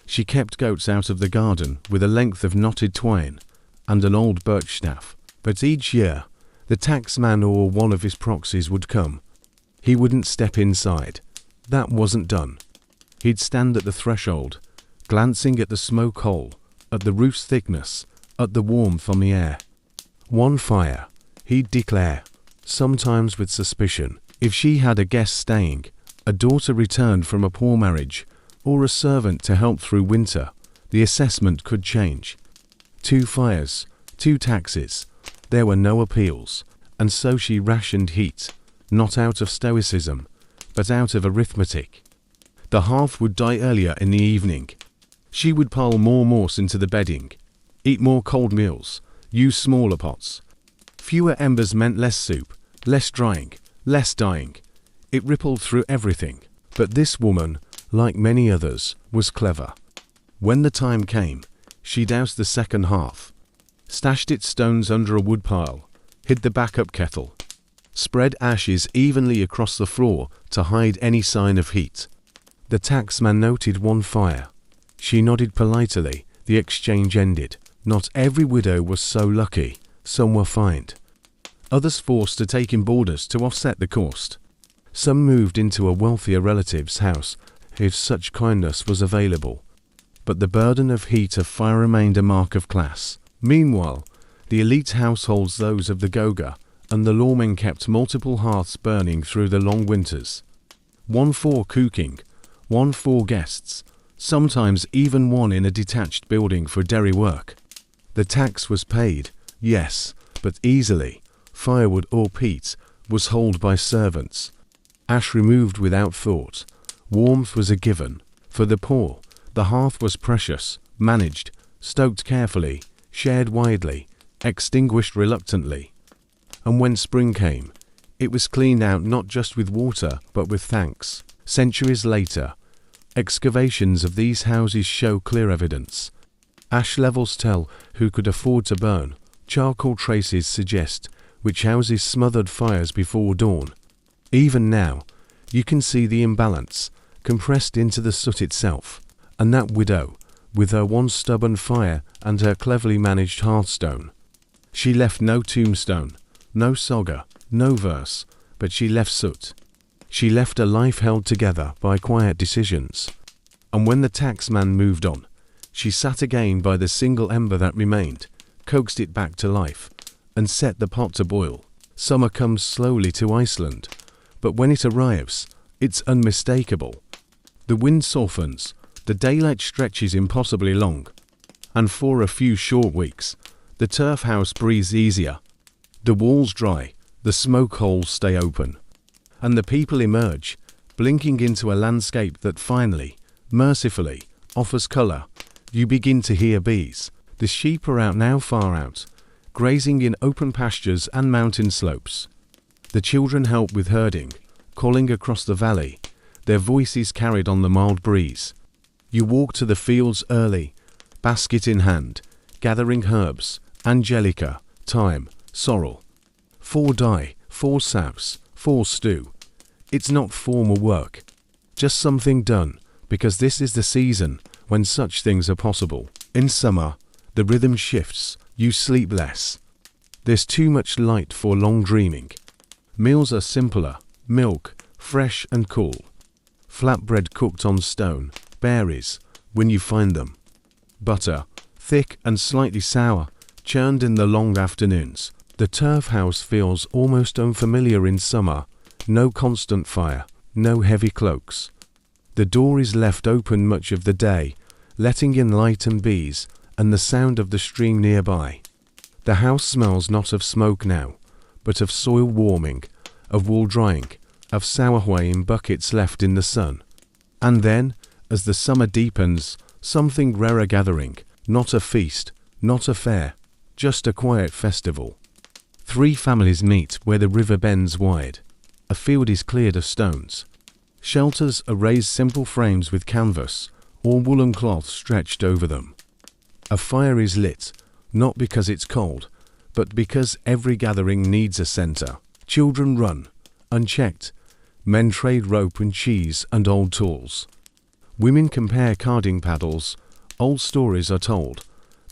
She kept goats out of the garden with a length of knotted twine and an old birch staff. But each year, the taxman or one of his proxies would come. He wouldn't step inside. That wasn't done. He'd stand at the threshold, glancing at the smoke hole, at the roof's thickness, at the warmth on the air. One fire, he'd declare, sometimes with suspicion. If she had a guest staying, a daughter returned from a poor marriage, or a servant to help through winter, the assessment could change. 2 fires, 2 taxes. There were no appeals, and so she rationed heat, not out of stoicism, but out of arithmetic. The hearth would die earlier in the evening. She would pile more moss into the bedding, eat more cold meals, use smaller pots. Fewer embers meant less soup, less drying, less dying. It rippled through everything. But this woman, like many others, was clever. When the time came, she doused the second hearth, stashed its stones under a woodpile, hid the backup kettle, spread ashes evenly across the floor to hide any sign of heat. The taxman noted one fire. She nodded politely. The exchange ended. Not every widow was so lucky. Some were fined. Others forced to take in boarders to offset the cost. Some moved into a wealthier relative's house if such kindness was available. But the burden of heat of fire remained a mark of class. Meanwhile, the elite households, those of the Goga, and the lawmen kept multiple hearths burning through the long winters. One for cooking, one for guests, sometimes even one in a detached building for dairy work. The tax was paid, yes, but easily. Firewood or peat was hauled by servants. Ash removed without thought. Warmth was a given. For the poor, the hearth was precious, managed, stoked carefully, shared widely, extinguished reluctantly. And when spring came, it was cleaned out not just with water, but with thanks. Centuries later, excavations of these houses show clear evidence. Ash levels tell who could afford to burn. Charcoal traces suggest which houses smothered fires before dawn. Even now, you can see the imbalance, compressed into the soot itself, and that widow, with her one stubborn fire and her cleverly managed hearthstone. She left no tombstone, no saga, no verse, but she left soot. She left a life held together by quiet decisions. And when the taxman moved on, she sat again by the single ember that remained, coaxed it back to life, and set the pot to boil. Summer comes slowly to Iceland, but when it arrives, it's unmistakable. The wind softens, the daylight stretches impossibly long, and for a few short weeks, the turf house breathes easier. The walls dry, the smoke holes stay open, and the people emerge, blinking into a landscape that finally, mercifully, offers colour. You begin to hear bees. The sheep are out now, far out, grazing in open pastures and mountain slopes. The children help with herding, calling across the valley, their voices carried on the mild breeze. You walk to the fields early, basket in hand, gathering herbs, angelica, thyme, sorrel. 4 dye, 4 souse, 4 stew. It's not formal work, just something done, because this is the season when such things are possible. In summer, the rhythm shifts, you sleep less. There's too much light for long dreaming. Meals are simpler, milk, fresh and cool. Flatbread cooked on stone, berries, when you find them. Butter, thick and slightly sour, churned in the long afternoons. The turf house feels almost unfamiliar in summer. No constant fire, no heavy cloaks. The door is left open much of the day, letting in light and bees, and the sound of the stream nearby. The house smells not of smoke now, but of soil warming, of wool drying, of sour whey in buckets left in the sun. And then, as the summer deepens, something rarer gathering, not a feast, not a fair, just a quiet festival. 3 families meet where the river bends wide. A field is cleared of stones. Shelters are raised simple frames with canvas, or woolen cloth stretched over them. A fire is lit, not because it's cold, but because every gathering needs a centre. Children run, unchecked. Men trade rope and cheese and old tools. Women compare carding paddles. Old stories are told,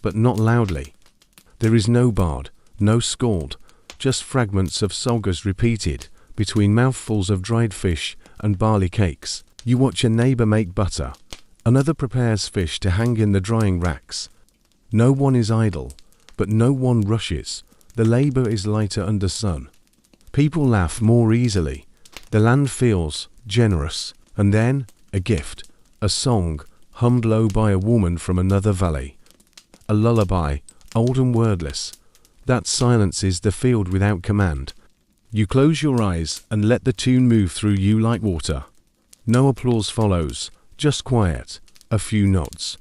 but not loudly. There is no bard, no scald, just fragments of sagas repeated between mouthfuls of dried fish and barley cakes. You watch a neighbour make butter. Another prepares fish to hang in the drying racks. No one is idle, but no one rushes. The labour is lighter under sun. People laugh more easily. The land feels generous. And then, a gift, a song, hummed low by a woman from another valley. A lullaby, old and wordless. That silences the field without command. You close your eyes and let the tune move through you like water. No applause follows, just quiet, a few nods.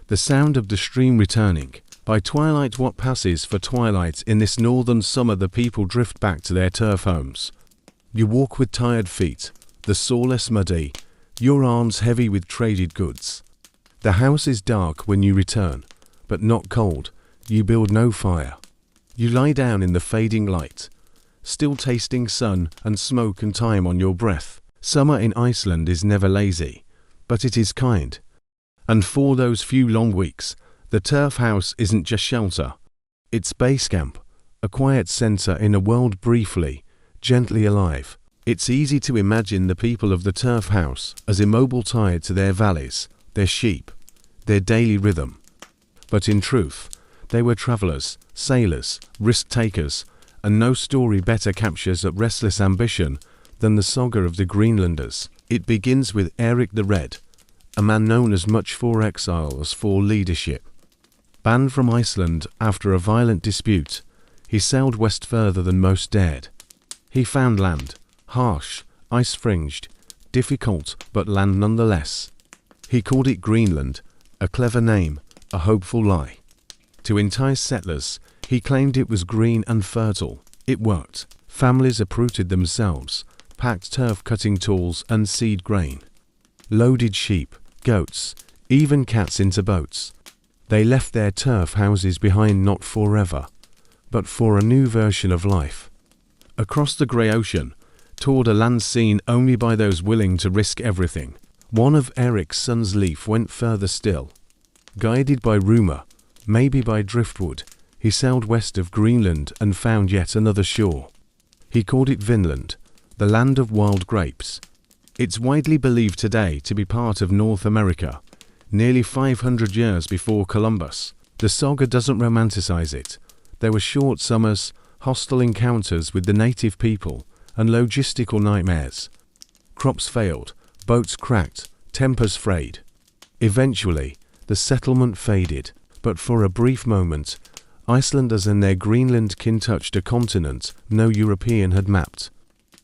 The sound of the stream returning. By twilight, what passes for twilight in this northern summer, the people drift back to their turf homes. You walk with tired feet, the sawless muddy, your arms heavy with traded goods. The house is dark when you return, but not cold. You build no fire. You lie down in the fading light, still tasting sun and smoke and time on your breath. Summer in Iceland is never lazy, but it is kind. And for those few long weeks, the turf house isn't just shelter. It's base camp, a quiet centre in a world briefly, gently alive. It's easy to imagine the people of the turf house as immobile, tied to their valleys, their sheep, their daily rhythm. But in truth, they were travellers, sailors, risk-takers, and no story better captures that restless ambition than the saga of the Greenlanders. It begins with Eric the Red, a man known as much for exile as for leadership. Banned from Iceland after a violent dispute, he sailed west further than most dared. He found land, harsh, ice-fringed, difficult, but land nonetheless. He called it Greenland, a clever name, a hopeful lie. To entice settlers, he claimed it was green and fertile. It worked. Families uprooted themselves, packed turf-cutting tools and seed grain. Loaded sheep, goats, even cats into boats. They left their turf houses behind, not forever, but for a new version of life. Across the grey ocean, toward a land seen only by those willing to risk everything, one of Eric's sons Leif went further still. Guided by rumour, maybe by driftwood, he sailed west of Greenland and found yet another shore. He called it Vinland, the land of wild grapes. It's widely believed today to be part of North America, nearly 500 years before Columbus. The saga doesn't romanticize it. There were short summers, hostile encounters with the native people, and logistical nightmares. Crops failed, boats cracked, tempers frayed. Eventually, the settlement faded, but for a brief moment, Icelanders and their Greenland kin touched a continent no European had mapped.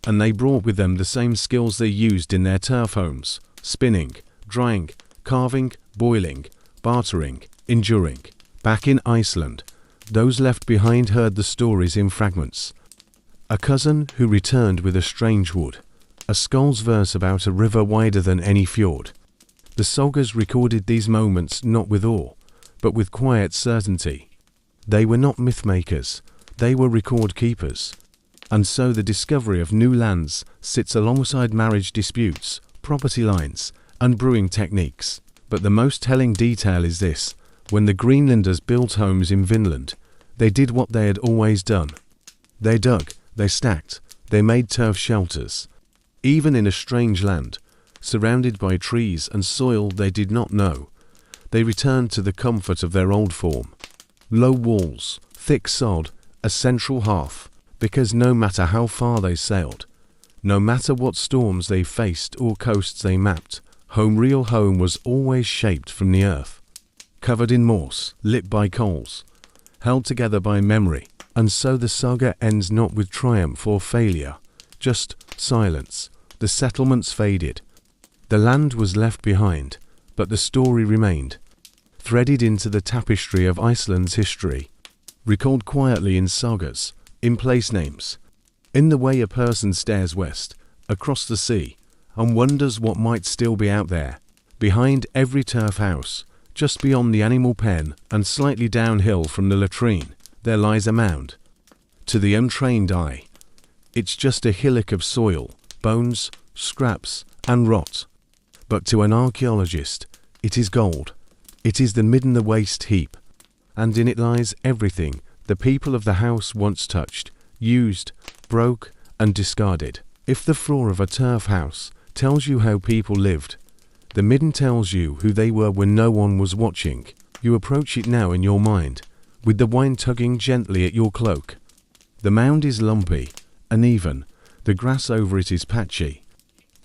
And they brought with them the same skills they used in their turf homes: spinning, drying, carving, boiling, bartering, enduring. Back in Iceland, those left behind heard the stories in fragments. A cousin who returned with a strange wood, a skull's verse about a river wider than any fjord. The sagas recorded these moments not with awe, but with quiet certainty. They were not myth-makers, they were record keepers. And so the discovery of new lands sits alongside marriage disputes, property lines, and brewing techniques. But the most telling detail is this: when the Greenlanders built homes in Vinland, they did what they had always done. They dug, they stacked, they made turf shelters. Even in a strange land, surrounded by trees and soil they did not know, they returned to the comfort of their old form. Low walls, thick sod, a central hearth, because no matter how far they sailed, no matter what storms they faced or coasts they mapped, real home was always shaped from the earth. Covered in moss, lit by coals, held together by memory. And so the saga ends not with triumph or failure, just silence. The settlements faded. The land was left behind, but the story remained, threaded into the tapestry of Iceland's history, recalled quietly in sagas, in place names, in the way a person stares west, across the sea, and wonders what might still be out there, behind every turf house, just beyond the animal pen and slightly downhill from the latrine. There lies a mound. To the untrained eye, it's just a hillock of soil, bones, scraps, and rot. But to an archaeologist, it is gold. It is the midden-the-waste heap, and in it lies everything the people of the house once touched, used, broke, and discarded. If the floor of a turf house tells you how people lived, the midden tells you who they were when no one was watching. You approach it now in your mind, with the wine tugging gently at your cloak. The mound is lumpy, uneven, the grass over it is patchy.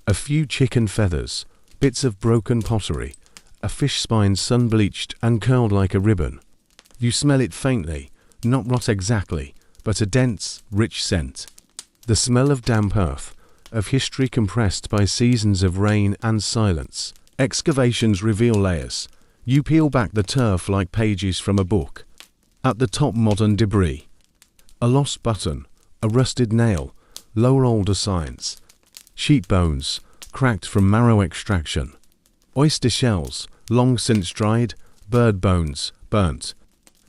A few chicken feathers, bits of broken pottery, a fish spine sun-bleached and curled like a ribbon. You smell it faintly, not rot exactly, but a dense, rich scent. The smell of damp earth, of history compressed by seasons of rain and silence. Excavations reveal layers. You peel back the turf like pages from a book. At the top, modern debris. A lost button, a rusted nail, lower older signs. Sheep bones, cracked from marrow extraction. Oyster shells, long since dried, bird bones, burnt.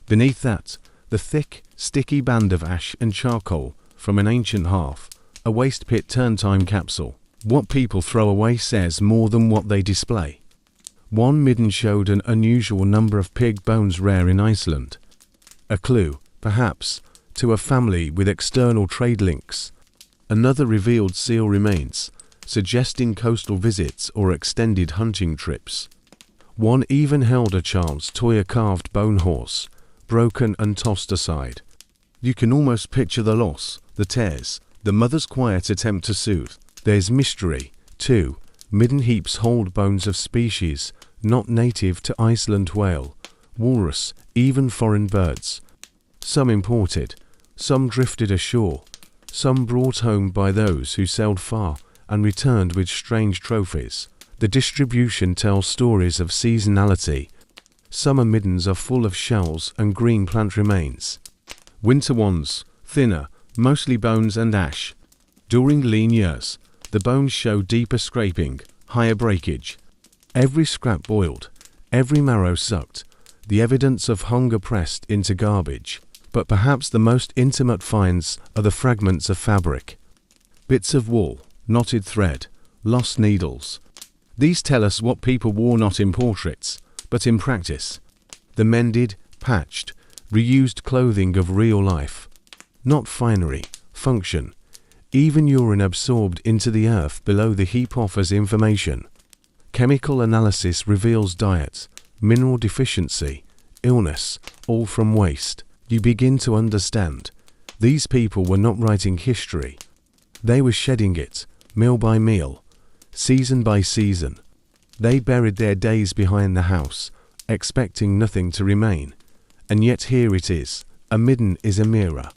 Beneath that, the thick, sticky band of ash and charcoal from an ancient hearth, a waste pit turn-time capsule. What people throw away says more than what they display. One midden showed an unusual number of pig bones rare in Iceland. A clue, perhaps, to a family with external trade links. Another revealed seal remains, suggesting coastal visits or extended hunting trips. One even held a child's toy, a carved bone horse, broken and tossed aside. You can almost picture the loss, the tears, the mother's quiet attempt to soothe. There's mystery, too. Midden heaps hold bones of species not native to Iceland: whale, walrus, even foreign birds. Some imported, some drifted ashore, some brought home by those who sailed far and returned with strange trophies. The distribution tells stories of seasonality. Summer middens are full of shells and green plant remains. Winter ones, thinner, mostly bones and ash. During lean years, the bones show deeper scraping, higher breakage. Every scrap boiled, every marrow sucked, the evidence of hunger pressed into garbage. But perhaps the most intimate finds are the fragments of fabric. Bits of wool, knotted thread, lost needles. These tell us what people wore not in portraits, but in practice. The mended, patched, reused clothing of real life. Not finery, function. Even urine absorbed into the earth below the heap offers information. Chemical analysis reveals diet, mineral deficiency, illness, all from waste. You begin to understand. These people were not writing history. They were shedding it, meal by meal, season by season. They buried their days behind the house, expecting nothing to remain. And yet here it is. A midden is a mirror.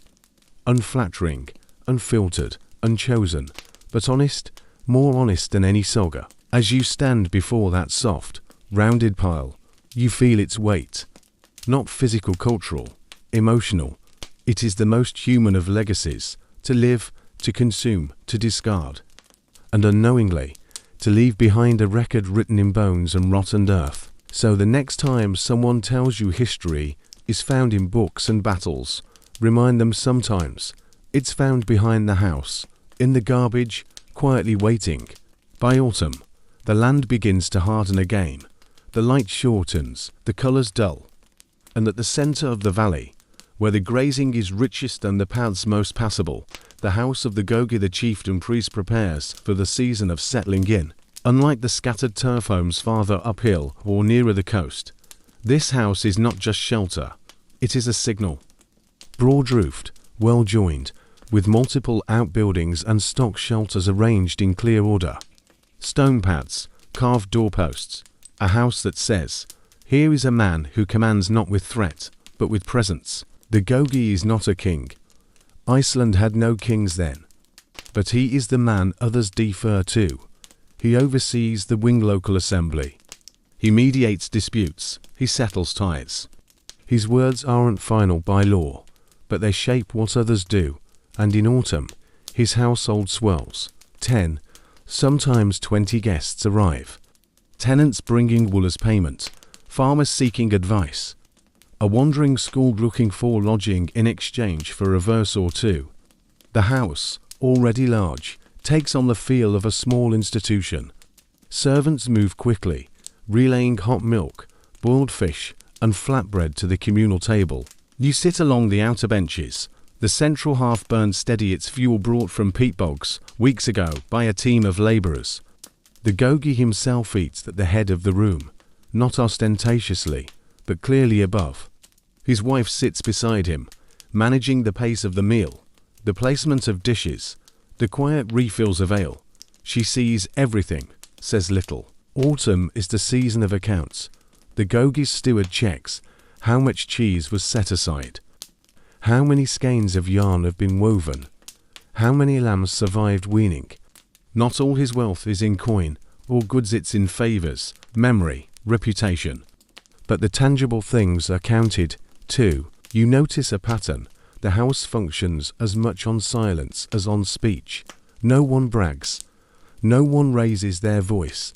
Unflattering, unfiltered, unchosen, but honest, more honest than any saga. As you stand before that soft, rounded pile, you feel its weight. Not physical, cultural, emotional. It is the most human of legacies, to live, to consume, to discard. And unknowingly, to leave behind a record written in bones and rotten earth. So the next time someone tells you history is found in books and battles, remind them sometimes it's found behind the house, in the garbage, quietly waiting. By autumn, the land begins to harden again. The light shortens, the colors dull. And at the center of the valley, where the grazing is richest and the paths most passable, the house of the Gogi the chieftain priest prepares for the season of settling in. Unlike the scattered turf homes farther uphill or nearer the coast, this house is not just shelter, it is a signal. Broad-roofed, well-joined, with multiple outbuildings and stock shelters arranged in clear order. Stone pads, carved doorposts, a house that says, "Here is a man who commands not with threat, but with presence." The Gogi is not a king. Iceland had no kings then. But he is the man others defer to. He oversees the wing local assembly. He mediates disputes. He settles ties. His words aren't final by law, but they shape what others do. And in autumn, his household swells. 10, sometimes 20 guests arrive. Tenants bringing wool as payment. Farmers seeking advice. A wandering school looking for lodging in exchange for a verse or two. The house, already large, takes on the feel of a small institution. Servants move quickly, relaying hot milk, boiled fish, and flatbread to the communal table. You sit along the outer benches. The central half burns steady, its fuel brought from peat bogs weeks ago by a team of labourers. The Gogi himself eats at the head of the room, not ostentatiously, but clearly above. His wife sits beside him, managing the pace of the meal, the placement of dishes, the quiet refills of ale. She sees everything, says little. Autumn is the season of accounts. The Gogi's steward checks how much cheese was set aside, how many skeins of yarn have been woven, how many lambs survived weaning. Not all his wealth is in coin or goods, it's in favours, memory, reputation. But the tangible things are counted, too. You notice a pattern. The house functions as much on silence as on speech. No one brags. No one raises their voice.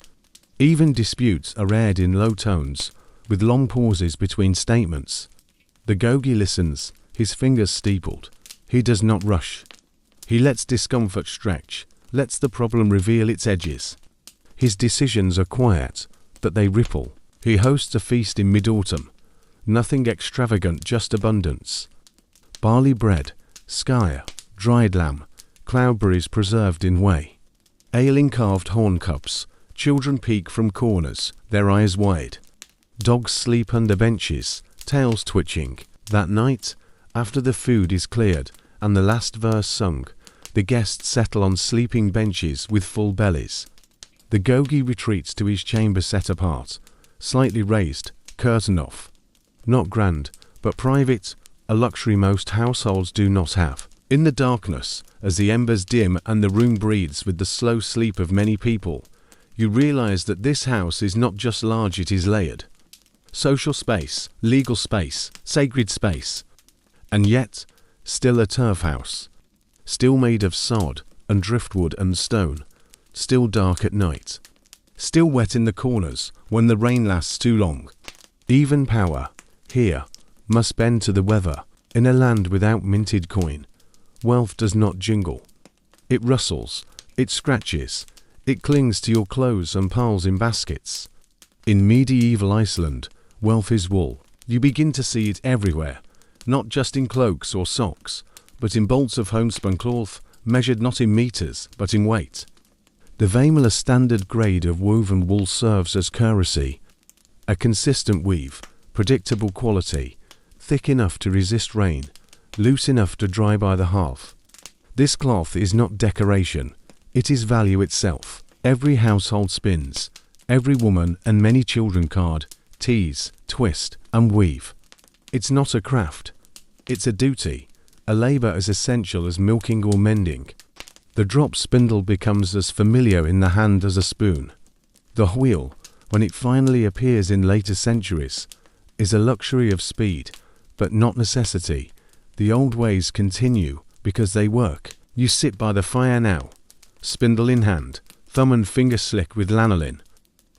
Even disputes are aired in low tones, with long pauses between statements. The Gogi listens, his fingers steepled. He does not rush. He lets discomfort stretch, lets the problem reveal its edges. His decisions are quiet, but they ripple. He hosts a feast in mid-autumn. Nothing extravagant, just abundance. Barley bread, skyer, dried lamb, cloudberries preserved in whey. Ale in carved horn cups. Children peek from corners, their eyes wide. Dogs sleep under benches, tails twitching. That night, after the food is cleared and the last verse sung, the guests settle on sleeping benches with full bellies. The Gogi retreats to his chamber set apart, slightly raised, curtain off. Not grand, but private, a luxury most households do not have. In the darkness, as the embers dim and the room breathes with the slow sleep of many people, you realize that this house is not just large, it is layered. Social space, legal space, sacred space. And yet, still a turf house. Still made of sod and driftwood and stone. Still dark at night. Still wet in the corners when the rain lasts too long. Even power, here, must bend to the weather. In a land without minted coin, wealth does not jingle. It rustles, it scratches, it clings to your clothes and piles in baskets. In medieval Iceland, wealth is wool. You begin to see it everywhere, not just in cloaks or socks, but in bolts of homespun cloth, measured not in meters, but in weight. The Vamala standard grade of woven wool serves as currency, a consistent weave, predictable quality, thick enough to resist rain, loose enough to dry by the hearth. This cloth is not decoration, it is value itself. Every household spins, every woman and many children card, tease, twist, and weave. It's not a craft, it's a duty, a labor as essential as milking or mending. The drop spindle becomes as familiar in the hand as a spoon. The wheel, when it finally appears in later centuries, is a luxury of speed, but not necessity. The old ways continue because they work. You sit by the fire now, spindle in hand, thumb and finger slick with lanolin.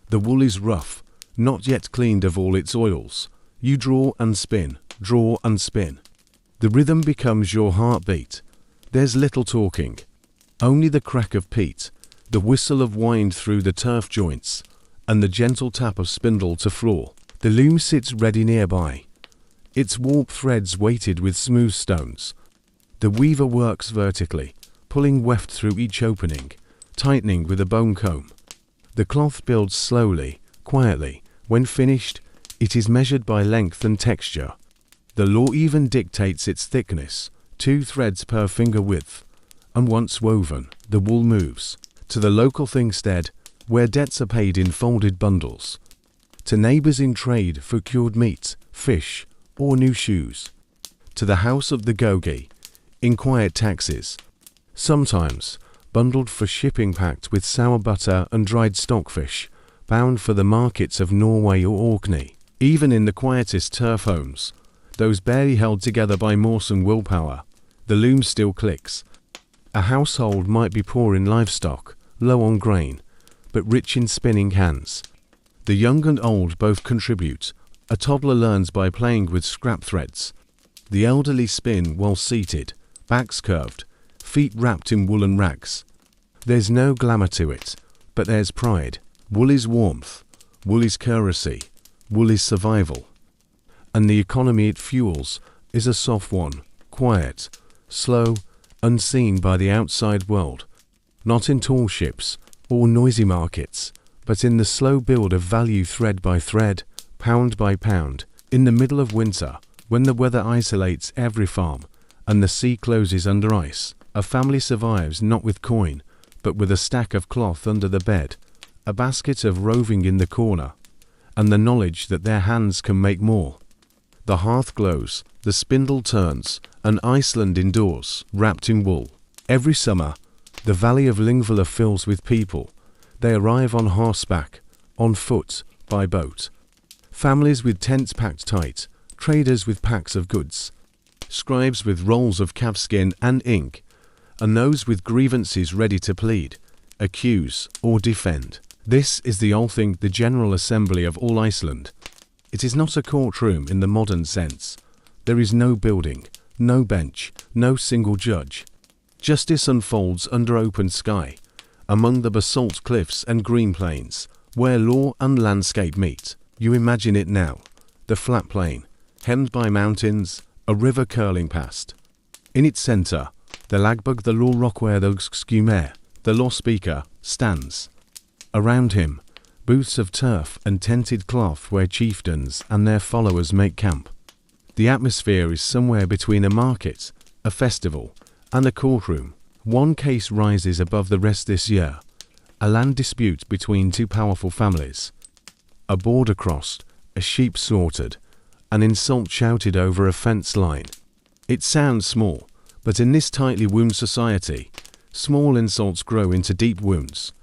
The wool is rough, not yet cleaned of all its oils. You draw and spin, draw and spin. The rhythm becomes your heartbeat. There's little talking, only the crack of peat, the whistle of wind through the turf joints, and the gentle tap of spindle to floor. The loom sits ready nearby, its warp threads weighted with smooth stones. The weaver works vertically, pulling weft through each opening, tightening with a bone comb. The cloth builds slowly, quietly. When finished, it is measured by length and texture. The law even dictates its thickness, 2 threads per finger width. And once woven, the wool moves to the local thingstead, where debts are paid in folded bundles, to neighbors in trade for cured meat, fish, or new shoes, to the house of the gogi, in quiet taxes, sometimes bundled for shipping, packed with sour butter and dried stockfish, bound for the markets of Norway or Orkney. Even in the quietest turf homes, those barely held together by morse and willpower, the loom still clicks. A household might be poor in livestock, low on grain, but rich in spinning hands. The young and old both contribute. A toddler learns by playing with scrap threads. The elderly spin while seated, backs curved, feet wrapped in woolen rags. There's no glamour to it, but there's pride. Wool is warmth, wool is currency, wool is survival. And the economy it fuels is a soft one, quiet, slow, unseen by the outside world, not in tall ships or noisy markets, but in the slow build of value thread by thread, pound by pound. In the middle of winter, when the weather isolates every farm and the sea closes under ice, a family survives not with coin, but with a stack of cloth under the bed, a basket of roving in the corner, and the knowledge that their hands can make more. The hearth glows, the spindle turns, and Iceland endures, wrapped in wool. Every summer, the valley of Lyngvala fills with people. They arrive on horseback, on foot, by boat. Families with tents packed tight, traders with packs of goods, scribes with rolls of calfskin and ink, and those with grievances ready to plead, accuse, or defend. This is the Althing, the General Assembly of all Iceland. It is not a courtroom in the modern sense. There is no building, no bench, no single judge. Justice unfolds under open sky, among the basalt cliffs and green plains, where law and landscape meet. You imagine it now, the flat plain, hemmed by mountains, a river curling past. In its center, the lagbug, the law rock where the skumer, the law speaker, stands. Around him, booths of turf and tented cloth where chieftains and their followers make camp. The atmosphere is somewhere between a market, a festival, and a courtroom. One case rises above the rest this year, a land dispute between 2 powerful families. A border crossed, a sheep slaughtered, an insult shouted over a fence line. It sounds small, but in this tightly wound society, small insults grow into deep wounds.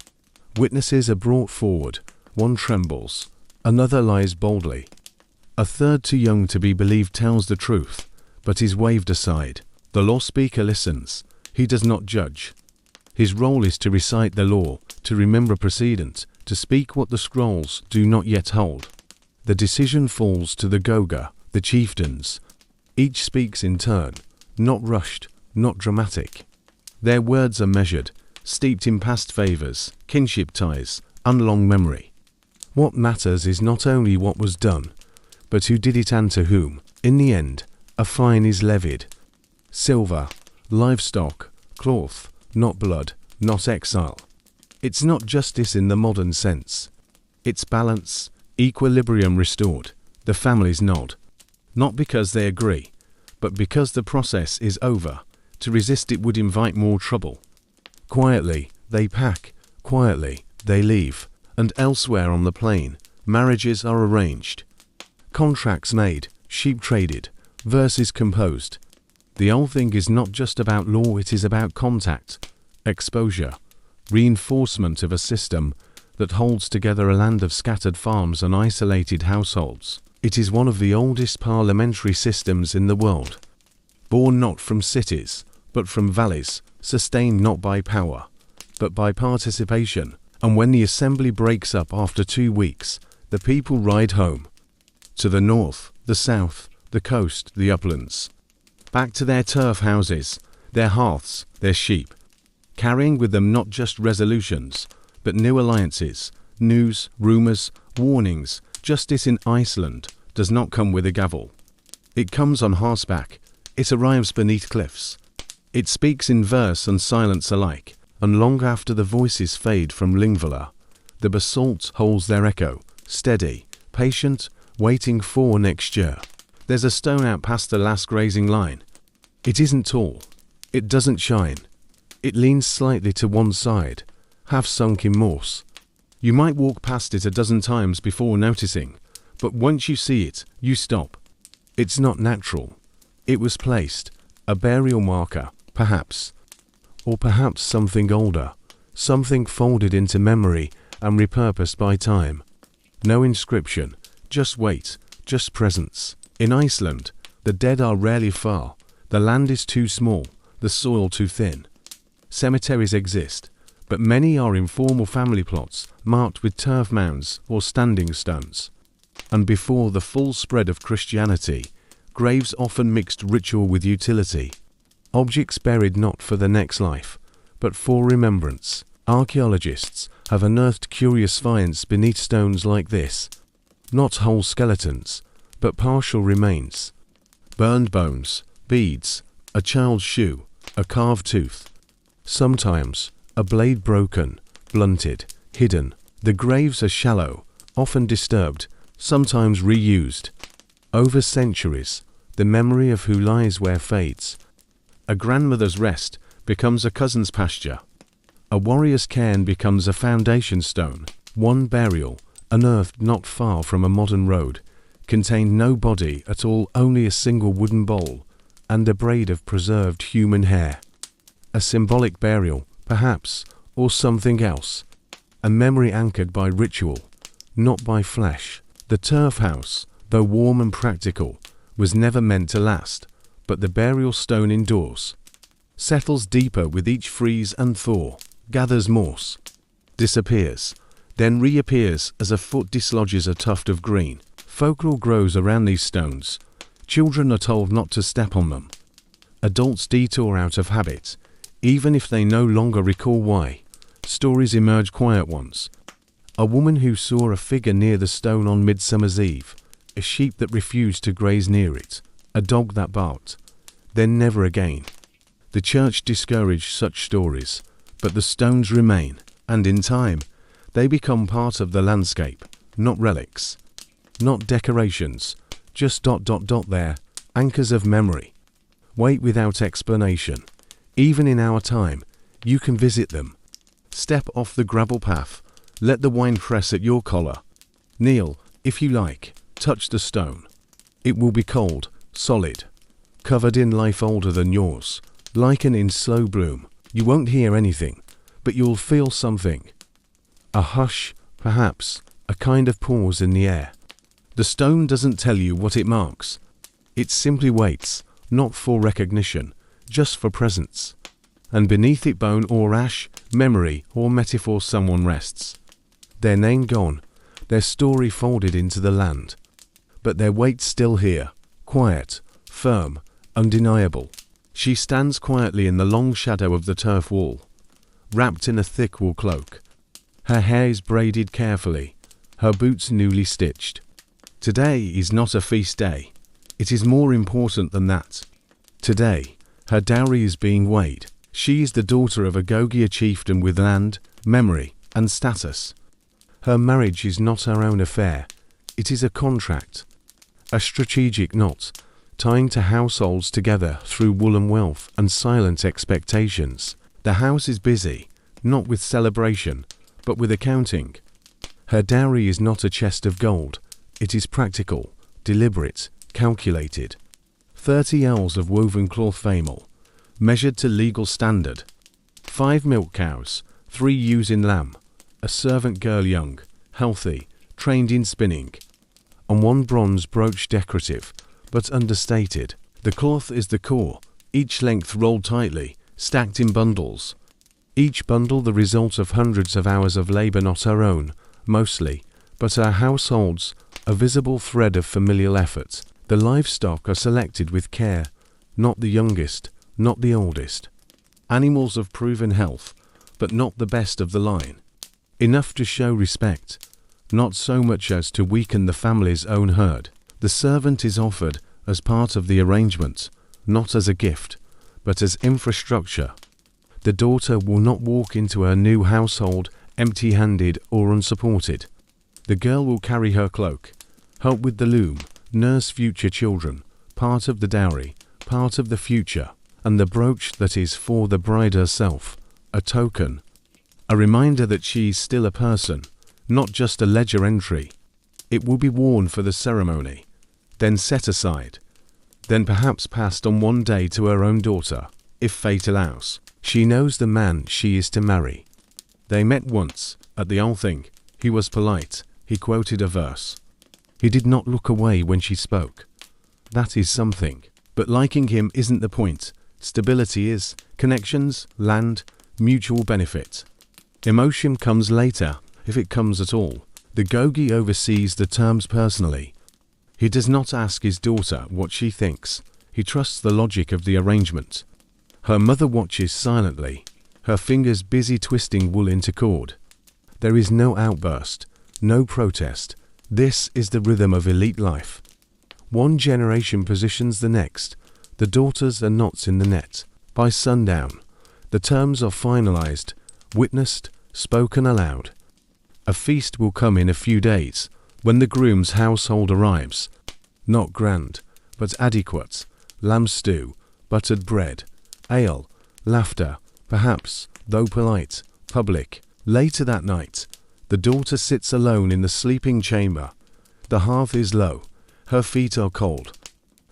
Witnesses are brought forward. One trembles, another lies boldly. A third, too young to be believed, tells the truth, but is waved aside. The law speaker listens. He does not judge. His role is to recite the law, to remember precedent, to speak what the scrolls do not yet hold. The decision falls to the Goga, the chieftains. Each speaks in turn, not rushed, not dramatic. Their words are measured, steeped in past favors, kinship ties, and long memory. What matters is not only what was done, but who did it and to whom. In the end, a fine is levied. Silver, livestock, cloth, not blood, not exile. It's not justice in the modern sense. It's balance, equilibrium restored. The families nod. Not because they agree, but because the process is over. To resist it would invite more trouble. Quietly, they pack. Quietly, they leave. And elsewhere on the plain, marriages are arranged. Contracts made, sheep traded, verses composed. The whole thing is not just about law, it is about contact, exposure, reinforcement of a system that holds together a land of scattered farms and isolated households. It is one of the oldest parliamentary systems in the world. Born not from cities, but from valleys, sustained not by power, but by participation. And when the assembly breaks up after 2 weeks, the people ride home. To the north, the south, the coast, the uplands. Back to their turf houses, their hearths, their sheep. Carrying with them not just resolutions, but new alliances, news, rumours, warnings. Justice in Iceland does not come with a gavel. It comes on horseback. It arrives beneath cliffs. It speaks in verse and silence alike. And long after the voices fade from Lingvala, the basalt holds their echo, steady, patient, waiting for next year. There's a stone out past the last grazing line. It isn't tall. It doesn't shine. It leans slightly to one side, half sunk in moss. You might walk past it a dozen times before noticing, but once you see it, you stop. It's not natural. It was placed, a burial marker, perhaps. Or perhaps something older, something folded into memory and repurposed by time. No inscription, just weight, just presence. In Iceland, the dead are rarely far. The land is too small, the soil too thin. Cemeteries exist, but many are informal family plots marked with turf mounds or standing stones. And before the full spread of Christianity, graves often mixed ritual with utility. Objects buried not for the next life, but for remembrance. Archaeologists have unearthed curious finds beneath stones like this. Not whole skeletons, but partial remains. Burned bones, beads, a child's shoe, a carved tooth. Sometimes, a blade broken, blunted, hidden. The graves are shallow, often disturbed, sometimes reused. Over centuries, the memory of who lies where fades. A grandmother's rest becomes a cousin's pasture. A warrior's cairn becomes a foundation stone. One burial, unearthed not far from a modern road, contained no body at all, only a single wooden bowl and a braid of preserved human hair. A symbolic burial, perhaps, or something else. A memory anchored by ritual, not by flesh. The turf house, though warm and practical, was never meant to last. But the burial stone endures, settles deeper with each freeze and thaw, gathers moss, disappears, then reappears as a foot dislodges a tuft of green. Folklore grows around these stones. Children are told not to step on them. Adults detour out of habit, even if they no longer recall why. Stories emerge, quiet ones. A woman who saw a figure near the stone on Midsummer's Eve, a sheep that refused to graze near it, a dog that barked. Then never again. The church discouraged such stories, but the stones remain, and in time, they become part of the landscape, not relics, not decorations, just ... there, anchors of memory. Wait without explanation. Even in our time, you can visit them. Step off the gravel path, let the wine press at your collar. Kneel, if you like, touch the stone. It will be cold, solid, covered in life older than yours, lichen in slow bloom. You won't hear anything, but you'll feel something. A hush, perhaps, a kind of pause in the air. The stone doesn't tell you what it marks. It simply waits, not for recognition, just for presence. And beneath it, bone or ash, memory or metaphor, someone rests. Their name gone, their story folded into the land. But their weight's still here, quiet, firm, undeniable. She stands quietly in the long shadow of the turf wall, wrapped in a thick wool cloak. Her hair is braided carefully, her boots newly stitched. Today is not a feast day. It is more important than that. Today, her dowry is being weighed. She is the daughter of a Gogia chieftain with land, memory, and status. Her marriage is not her own affair. It is a contract, a strategic knot, tying to households together through woolen wealth and silent expectations. The house is busy, not with celebration, but with accounting. Her dowry is not a chest of gold. It is practical, deliberate, calculated. 30 ells of woven cloth famel, measured to legal standard. 5 milk cows, 3 ewes in lamb, a servant girl young, healthy, trained in spinning, and 1 bronze brooch decorative, but understated. The cloth is the core, each length rolled tightly, stacked in bundles. Each bundle the result of hundreds of hours of labor, not her own, mostly, but her household's, a visible thread of familial effort. The livestock are selected with care, not the youngest, not the oldest. Animals of proven health, but not the best of the line. Enough to show respect, not so much as to weaken the family's own herd. The servant is offered as part of the arrangement, not as a gift, but as infrastructure. The daughter will not walk into her new household empty-handed or unsupported. The girl will carry her cloak, help with the loom, nurse future children, part of the dowry, part of the future, and the brooch that is for the bride herself, a token, a reminder that she is still a person, not just a ledger entry. It will be worn for the ceremony, then set aside, then perhaps passed on one day to her own daughter, if fate allows. She knows the man she is to marry. They met once, at the Althing. He was polite, he quoted a verse. He did not look away when she spoke. That is something. But liking him isn't the point. Stability is, connections, land, mutual benefit. Emotion comes later, if it comes at all. The Gogi oversees the terms personally. He does not ask his daughter what she thinks. He trusts the logic of the arrangement. Her mother watches silently, her fingers busy twisting wool into cord. There is no outburst, no protest. This is the rhythm of elite life. One generation positions the next. The daughters are knots in the net. By sundown, the terms are finalized, witnessed, spoken aloud. A feast will come in a few days, when the groom's household arrives. Not grand, but adequate. Lamb stew, buttered bread, ale, laughter, perhaps, though polite, public. Later that night, the daughter sits alone in the sleeping chamber. The hearth is low, her feet are cold,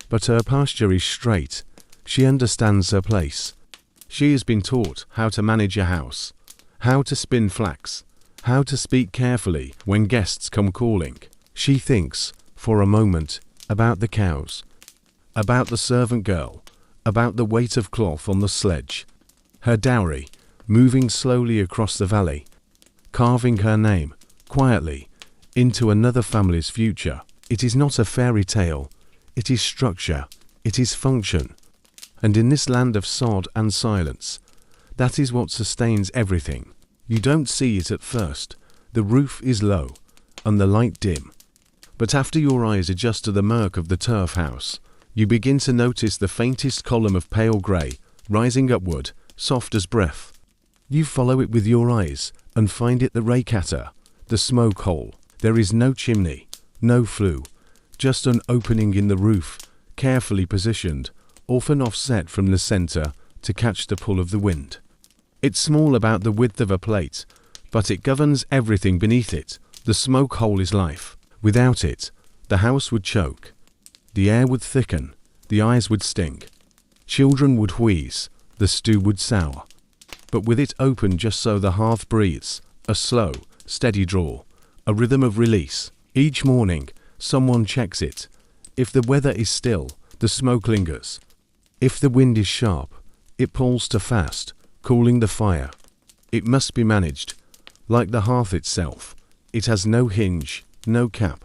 but her posture is straight. She understands her place. She has been taught how to manage a house, how to spin flax, how to speak carefully when guests come calling. She thinks, for a moment, about the cows, about the servant girl, about the weight of cloth on the sledge, her dowry, moving slowly across the valley, carving her name, quietly, into another family's future. It is not a fairy tale, it is structure, it is function. And in this land of sod and silence, that is what sustains everything. You don't see it at first. The roof is low, and the light dim. But after your eyes adjust to the murk of the turf house, you begin to notice the faintest column of pale grey, rising upward, soft as breath. You follow it with your eyes, and find it the raycatter, the smoke hole. There is no chimney, no flue, just an opening in the roof, carefully positioned, often offset from the centre to catch the pull of the wind. It's small, about the width of a plate, but it governs everything beneath it. The smoke hole is life. Without it, the house would choke. The air would thicken, the eyes would sting. Children would wheeze, the stew would sour. But with it open just so the hearth breathes, a slow, steady draw, a rhythm of release. Each morning, someone checks it. If the weather is still, the smoke lingers. If the wind is sharp, it pulls to fast, cooling the fire. It must be managed. Like the hearth itself, it has no hinge, no cap.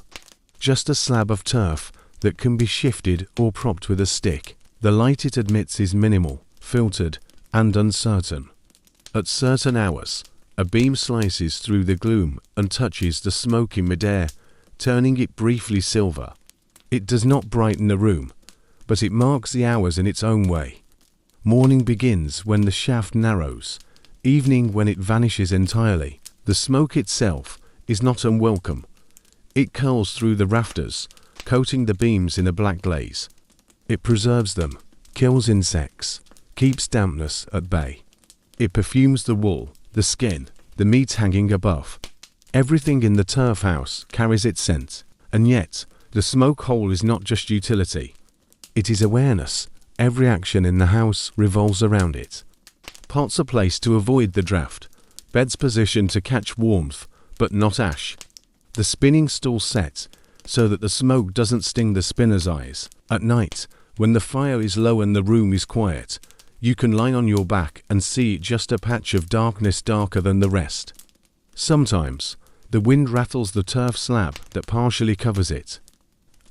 Just a slab of turf, that can be shifted or propped with a stick. The light it admits is minimal, filtered, and uncertain. At certain hours, a beam slices through the gloom and touches the smoke in midair, turning it briefly silver. It does not brighten the room, but it marks the hours in its own way. Morning begins when the shaft narrows, evening when it vanishes entirely. The smoke itself is not unwelcome. It curls through the rafters, coating the beams in a black glaze. It preserves them, kills insects, keeps dampness at bay. It perfumes the wool, the skin, the meat hanging above. Everything in the turf house carries its scent, and yet the smoke hole is not just utility. It is awareness. Every action in the house revolves around it. Pots are placed to avoid the draft, beds positioned to catch warmth, but not ash. The spinning stool set so that the smoke doesn't sting the spinner's eyes. At night, when the fire is low and the room is quiet, you can lie on your back and see just a patch of darkness darker than the rest. Sometimes, the wind rattles the turf slab that partially covers it.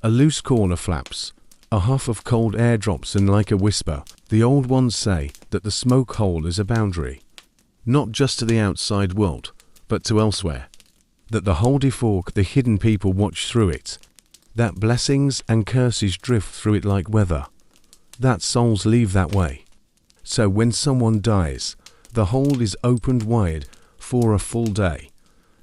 A loose corner flaps, a huff of cold air drops in like a whisper. The old ones say that the smoke hole is a boundary, not just to the outside world, but to elsewhere. That the Holy Fork, the hidden people watch through it. That blessings and curses drift through it like weather. That souls leave that way. So when someone dies, the hole is opened wide for a full day,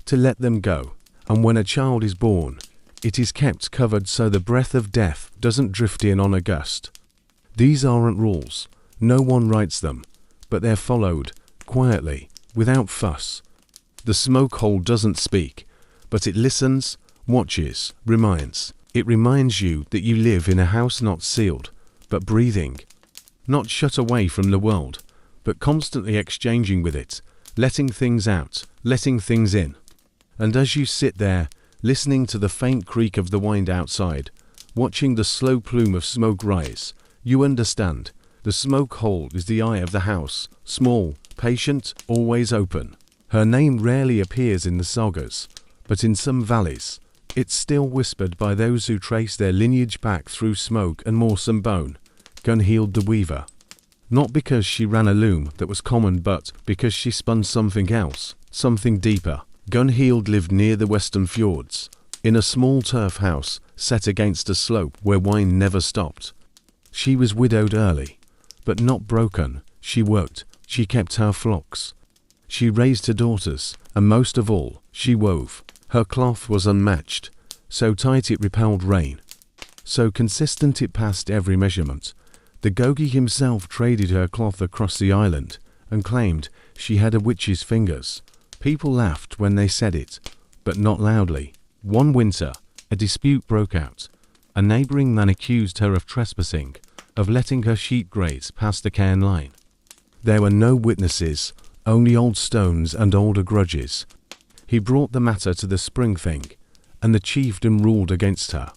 to let them go, and when a child is born, it is kept covered so the breath of death doesn't drift in on a gust. These aren't rules, no one writes them, but they're followed, quietly, without fuss. The smoke hole doesn't speak, but it listens, watches, reminds. It reminds you that you live in a house not sealed, but breathing. Not shut away from the world, but constantly exchanging with it, letting things out, letting things in. And as you sit there, listening to the faint creak of the wind outside, watching the slow plume of smoke rise, you understand. The smoke hole is the eye of the house, small, patient, always open. Her name rarely appears in the sagas, but in some valleys, it's still whispered by those who trace their lineage back through smoke and morsome bone. Gunhild the Weaver. Not because she ran a loom that was common, but because she spun something else, something deeper. Gunhild lived near the western fjords, in a small turf house set against a slope where wine never stopped. She was widowed early, but not broken. She worked, she kept her flocks. She raised her daughters, and most of all, she wove. Her cloth was unmatched, so tight it repelled rain. So consistent it passed every measurement. The Gogi himself traded her cloth across the island, and claimed she had a witch's fingers. People laughed when they said it, but not loudly. One winter, a dispute broke out. A neighbouring man accused her of trespassing, of letting her sheep graze past the cairn line. There were no witnesses, only old stones and older grudges. He brought the matter to the spring thing, and the chieftain ruled against her.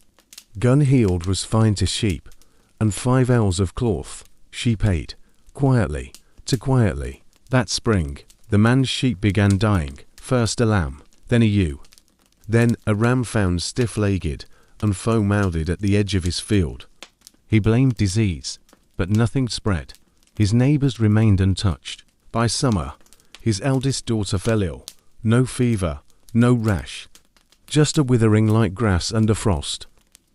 Gunhild was fined to sheep, and 5 ells of cloth she paid, quietly, to quietly. That spring, the man's sheep began dying, first a lamb, then a ewe. Then a ram found stiff-legged and foam-mouthed at the edge of his field. He blamed disease, but nothing spread. His neighbours remained untouched. By summer, his eldest daughter fell ill. No fever, no rash, just a withering like grass under frost.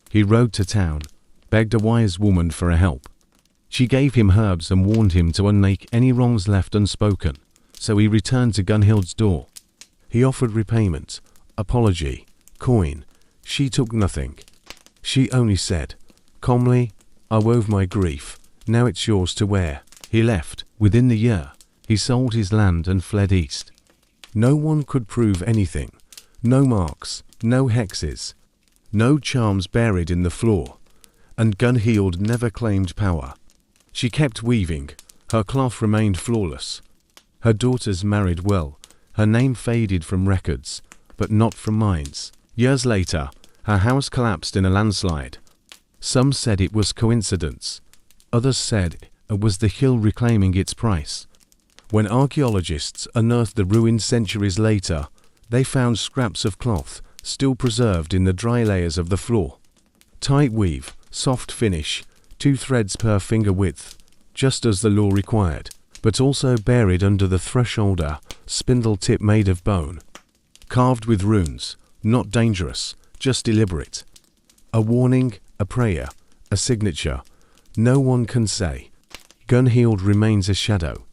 He rode to town, begged a wise woman for a help. She gave him herbs and warned him to unmake any wrongs left unspoken. So he returned to Gunhild's door. He offered repayment, apology, coin. She took nothing. She only said, calmly, I wove my grief, now it's yours to wear. He left. Within the year, he sold his land and fled east. No one could prove anything. No marks, no hexes, no charms buried in the floor. And Gunhild never claimed power. She kept weaving. Her cloth remained flawless. Her daughters married well. Her name faded from records, but not from minds. Years later, her house collapsed in a landslide. Some said it was coincidence. Others said it was the hill reclaiming its price. When archaeologists unearthed the ruins centuries later, they found scraps of cloth still preserved in the dry layers of the floor. Tight weave, soft finish, 2 threads per finger width, just as the law required, but also buried under the threshold a spindle tip made of bone. Carved with runes, not dangerous, just deliberate. A warning, a prayer, a signature. No one can say. Gunhild remains a shadow.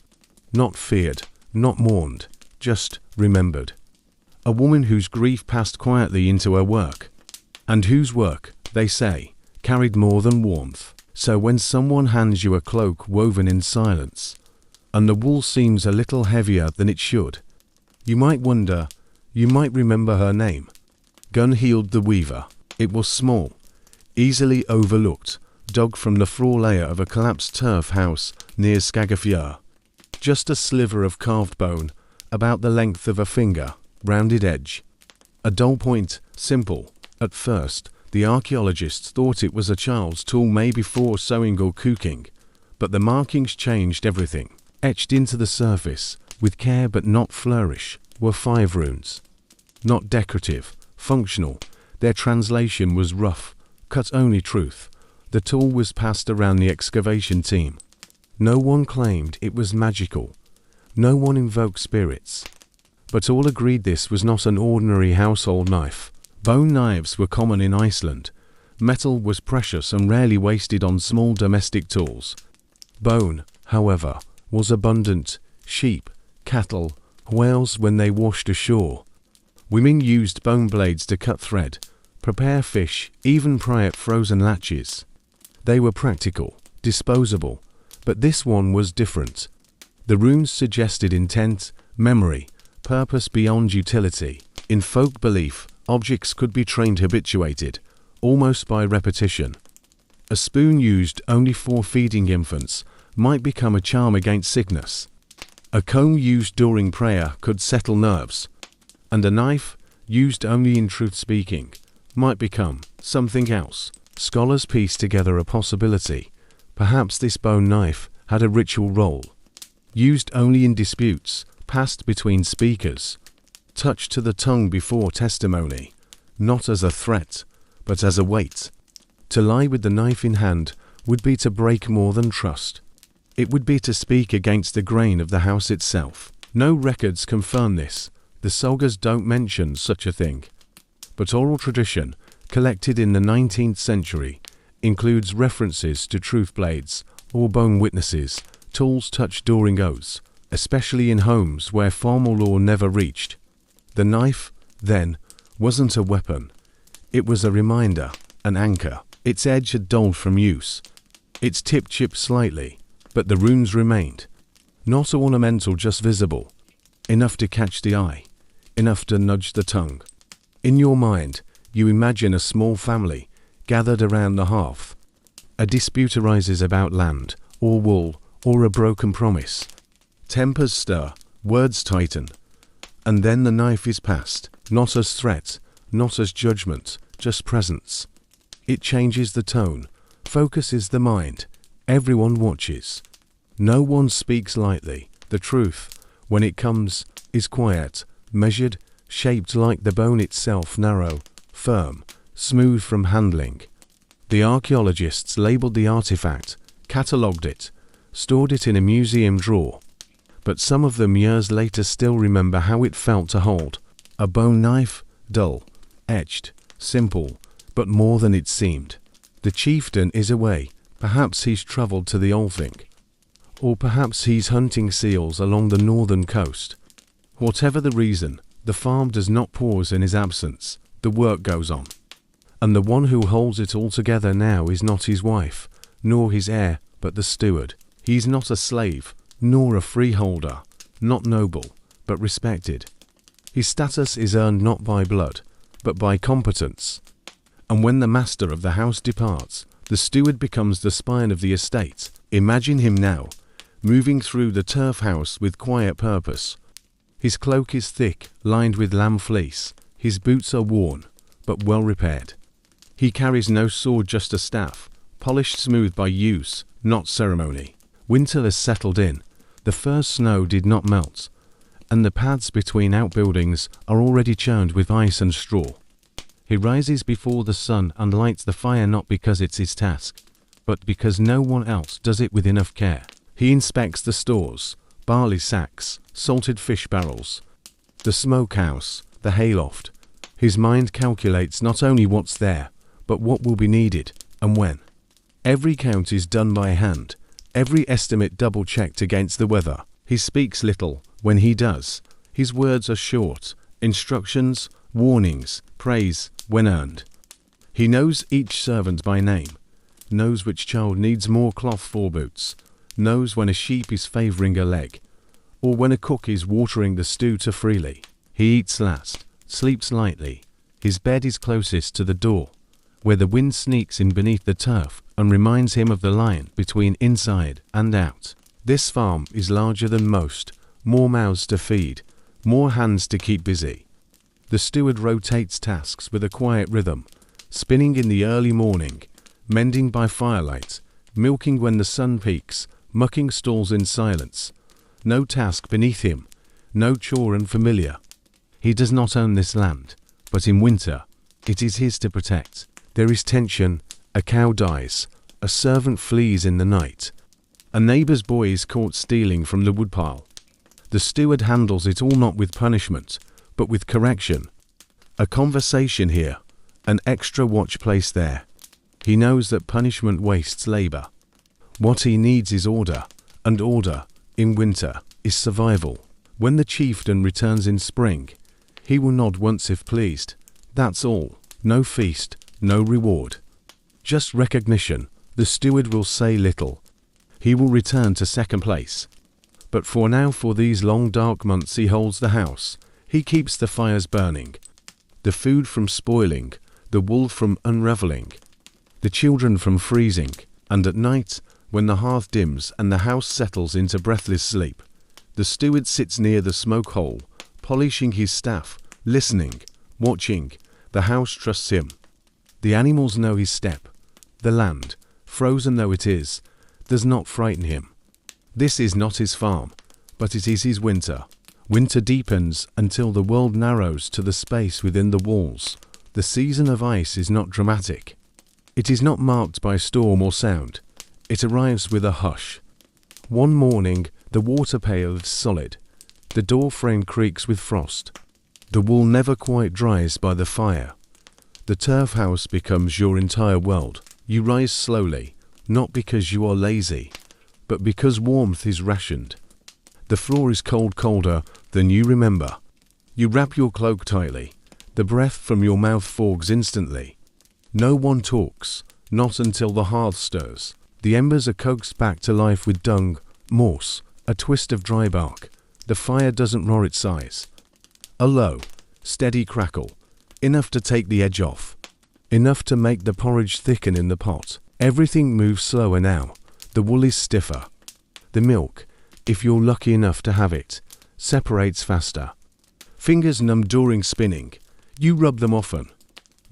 Not feared, not mourned, just remembered. A woman whose grief passed quietly into her work, and whose work, they say, carried more than warmth. So when someone hands you a cloak woven in silence, and the wool seems a little heavier than it should, you might wonder, you might remember her name. Gunhild the Weaver. It was small, easily overlooked, dug from the floor layer of a collapsed turf house near Skagafjör. Just a sliver of carved bone, about the length of a finger, rounded edge. A dull point, simple. At first, the archaeologists thought it was a child's tool maybe for sewing or cooking, but the markings changed everything. Etched into the surface, with care but not flourish, were 5 runes. Not decorative, functional. Their translation was rough, cut only truth. The tool was passed around the excavation team. No one claimed it was magical. No one invoked spirits. But all agreed this was not an ordinary household knife. Bone knives were common in Iceland. Metal was precious and rarely wasted on small domestic tools. Bone, however, was abundant. Sheep, cattle, whales when they washed ashore. Women used bone blades to cut thread, prepare fish, even pry at frozen latches. They were practical, disposable, but this one was different. The runes suggested intent, memory, purpose beyond utility. In folk belief, objects could be trained habituated, almost by repetition. A spoon used only for feeding infants might become a charm against sickness. A comb used during prayer could settle nerves. And a knife, used only in truth-speaking, might become something else. Scholars piece together a possibility. Perhaps this bone knife had a ritual role. Used only in disputes, passed between speakers. Touched to the tongue before testimony, not as a threat, but as a weight. To lie with the knife in hand would be to break more than trust. It would be to speak against the grain of the house itself. No records confirm this. The sagas don't mention such a thing. But oral tradition, collected in the 19th century, includes references to truth blades or bone witnesses, tools touched during oaths, especially in homes where formal law never reached. The knife, then, wasn't a weapon. It was a reminder, an anchor. Its edge had dulled from use. Its tip chipped slightly, but the runes remained. Not ornamental, just visible. Enough to catch the eye. Enough to nudge the tongue. In your mind, you imagine a small family gathered around the hearth. A dispute arises about land, or wool, or a broken promise. Tempers stir, words tighten. And then the knife is passed, not as threat, not as judgment, just presence. It changes the tone, focuses the mind. Everyone watches. No one speaks lightly. The truth, when it comes, is quiet, measured, shaped like the bone itself, narrow, firm, smooth from handling. The archaeologists labeled the artifact, catalogued it, stored it in a museum drawer. But some of them years later still remember how it felt to hold. A bone knife, dull, etched, simple, but more than it seemed. The chieftain is away. Perhaps he's travelled to the Althing. Or perhaps he's hunting seals along the northern coast. Whatever the reason, the farm does not pause in his absence. The work goes on. And the one who holds it all together now is not his wife, nor his heir, but the steward. He's not a slave, nor a freeholder, not noble, but respected. His status is earned not by blood, but by competence. And when the master of the house departs, the steward becomes the spine of the estate. Imagine him now, moving through the turf house with quiet purpose. His cloak is thick, lined with lamb fleece. His boots are worn, but well repaired. He carries no sword, just a staff, polished smooth by use, not ceremony. Winter has settled in. The first snow did not melt, and the paths between outbuildings are already churned with ice and straw. He rises before the sun and lights the fire not because it's his task, but because no one else does it with enough care. He inspects the stores, barley sacks, salted fish barrels, the smokehouse, the hayloft. His mind calculates not only what's there, but what will be needed and when. Every count is done by hand, every estimate double-checked against the weather. He speaks little. When he does, his words are short, instructions, warnings, praise, when earned. He knows each servant by name, knows which child needs more cloth for boots, knows when a sheep is favouring a leg, or when a cook is watering the stew too freely. He eats last, sleeps lightly. His bed is closest to the door, where the wind sneaks in beneath the turf and reminds him of the line between inside and out. This farm is larger than most, more mouths to feed, more hands to keep busy. The steward rotates tasks with a quiet rhythm, spinning in the early morning, mending by firelight, milking when the sun peaks, mucking stalls in silence. No task beneath him, no chore unfamiliar. He does not own this land, but in winter, it is his to protect. There is tension, a cow dies, a servant flees in the night, a neighbour's boy is caught stealing from the woodpile. The steward handles it all not with punishment, but with correction. A conversation here, an extra watch placed there. He knows that punishment wastes labour. What he needs is order, and order, in winter, is survival. When the chieftain returns in spring, he will nod once if pleased. That's all. No feast, no reward. Just recognition. The steward will say little. He will return to second place. But for now, for these long dark months, he holds the house. He keeps the fires burning, the food from spoiling, the wool from unravelling, the children from freezing. And at night, when the hearth dims and the house settles into breathless sleep, the steward sits near the smoke hole, polishing his staff, listening, watching. The house trusts him. The animals know his step. The land, frozen though it is, does not frighten him. This is not his farm, but it is his winter. Winter deepens until the world narrows to the space within the walls. The season of ice is not dramatic. It is not marked by storm or sound. It arrives with a hush. One morning, the water pail is solid. The door frame creaks with frost. The wool never quite dries by the fire. The turf house becomes your entire world. You rise slowly, not because you are lazy, but because warmth is rationed. The floor is cold, colder than you remember. You wrap your cloak tightly. The breath from your mouth fogs instantly. No one talks, not until the hearth stirs. The embers are coaxed back to life with dung, moss, a twist of dry bark. The fire doesn't roar its size. A low, steady crackle, enough to take the edge off, enough to make the porridge thicken in the pot. Everything moves slower now. The wool is stiffer. The milk, if you're lucky enough to have it, separates faster. Fingers numb during spinning. You rub them often.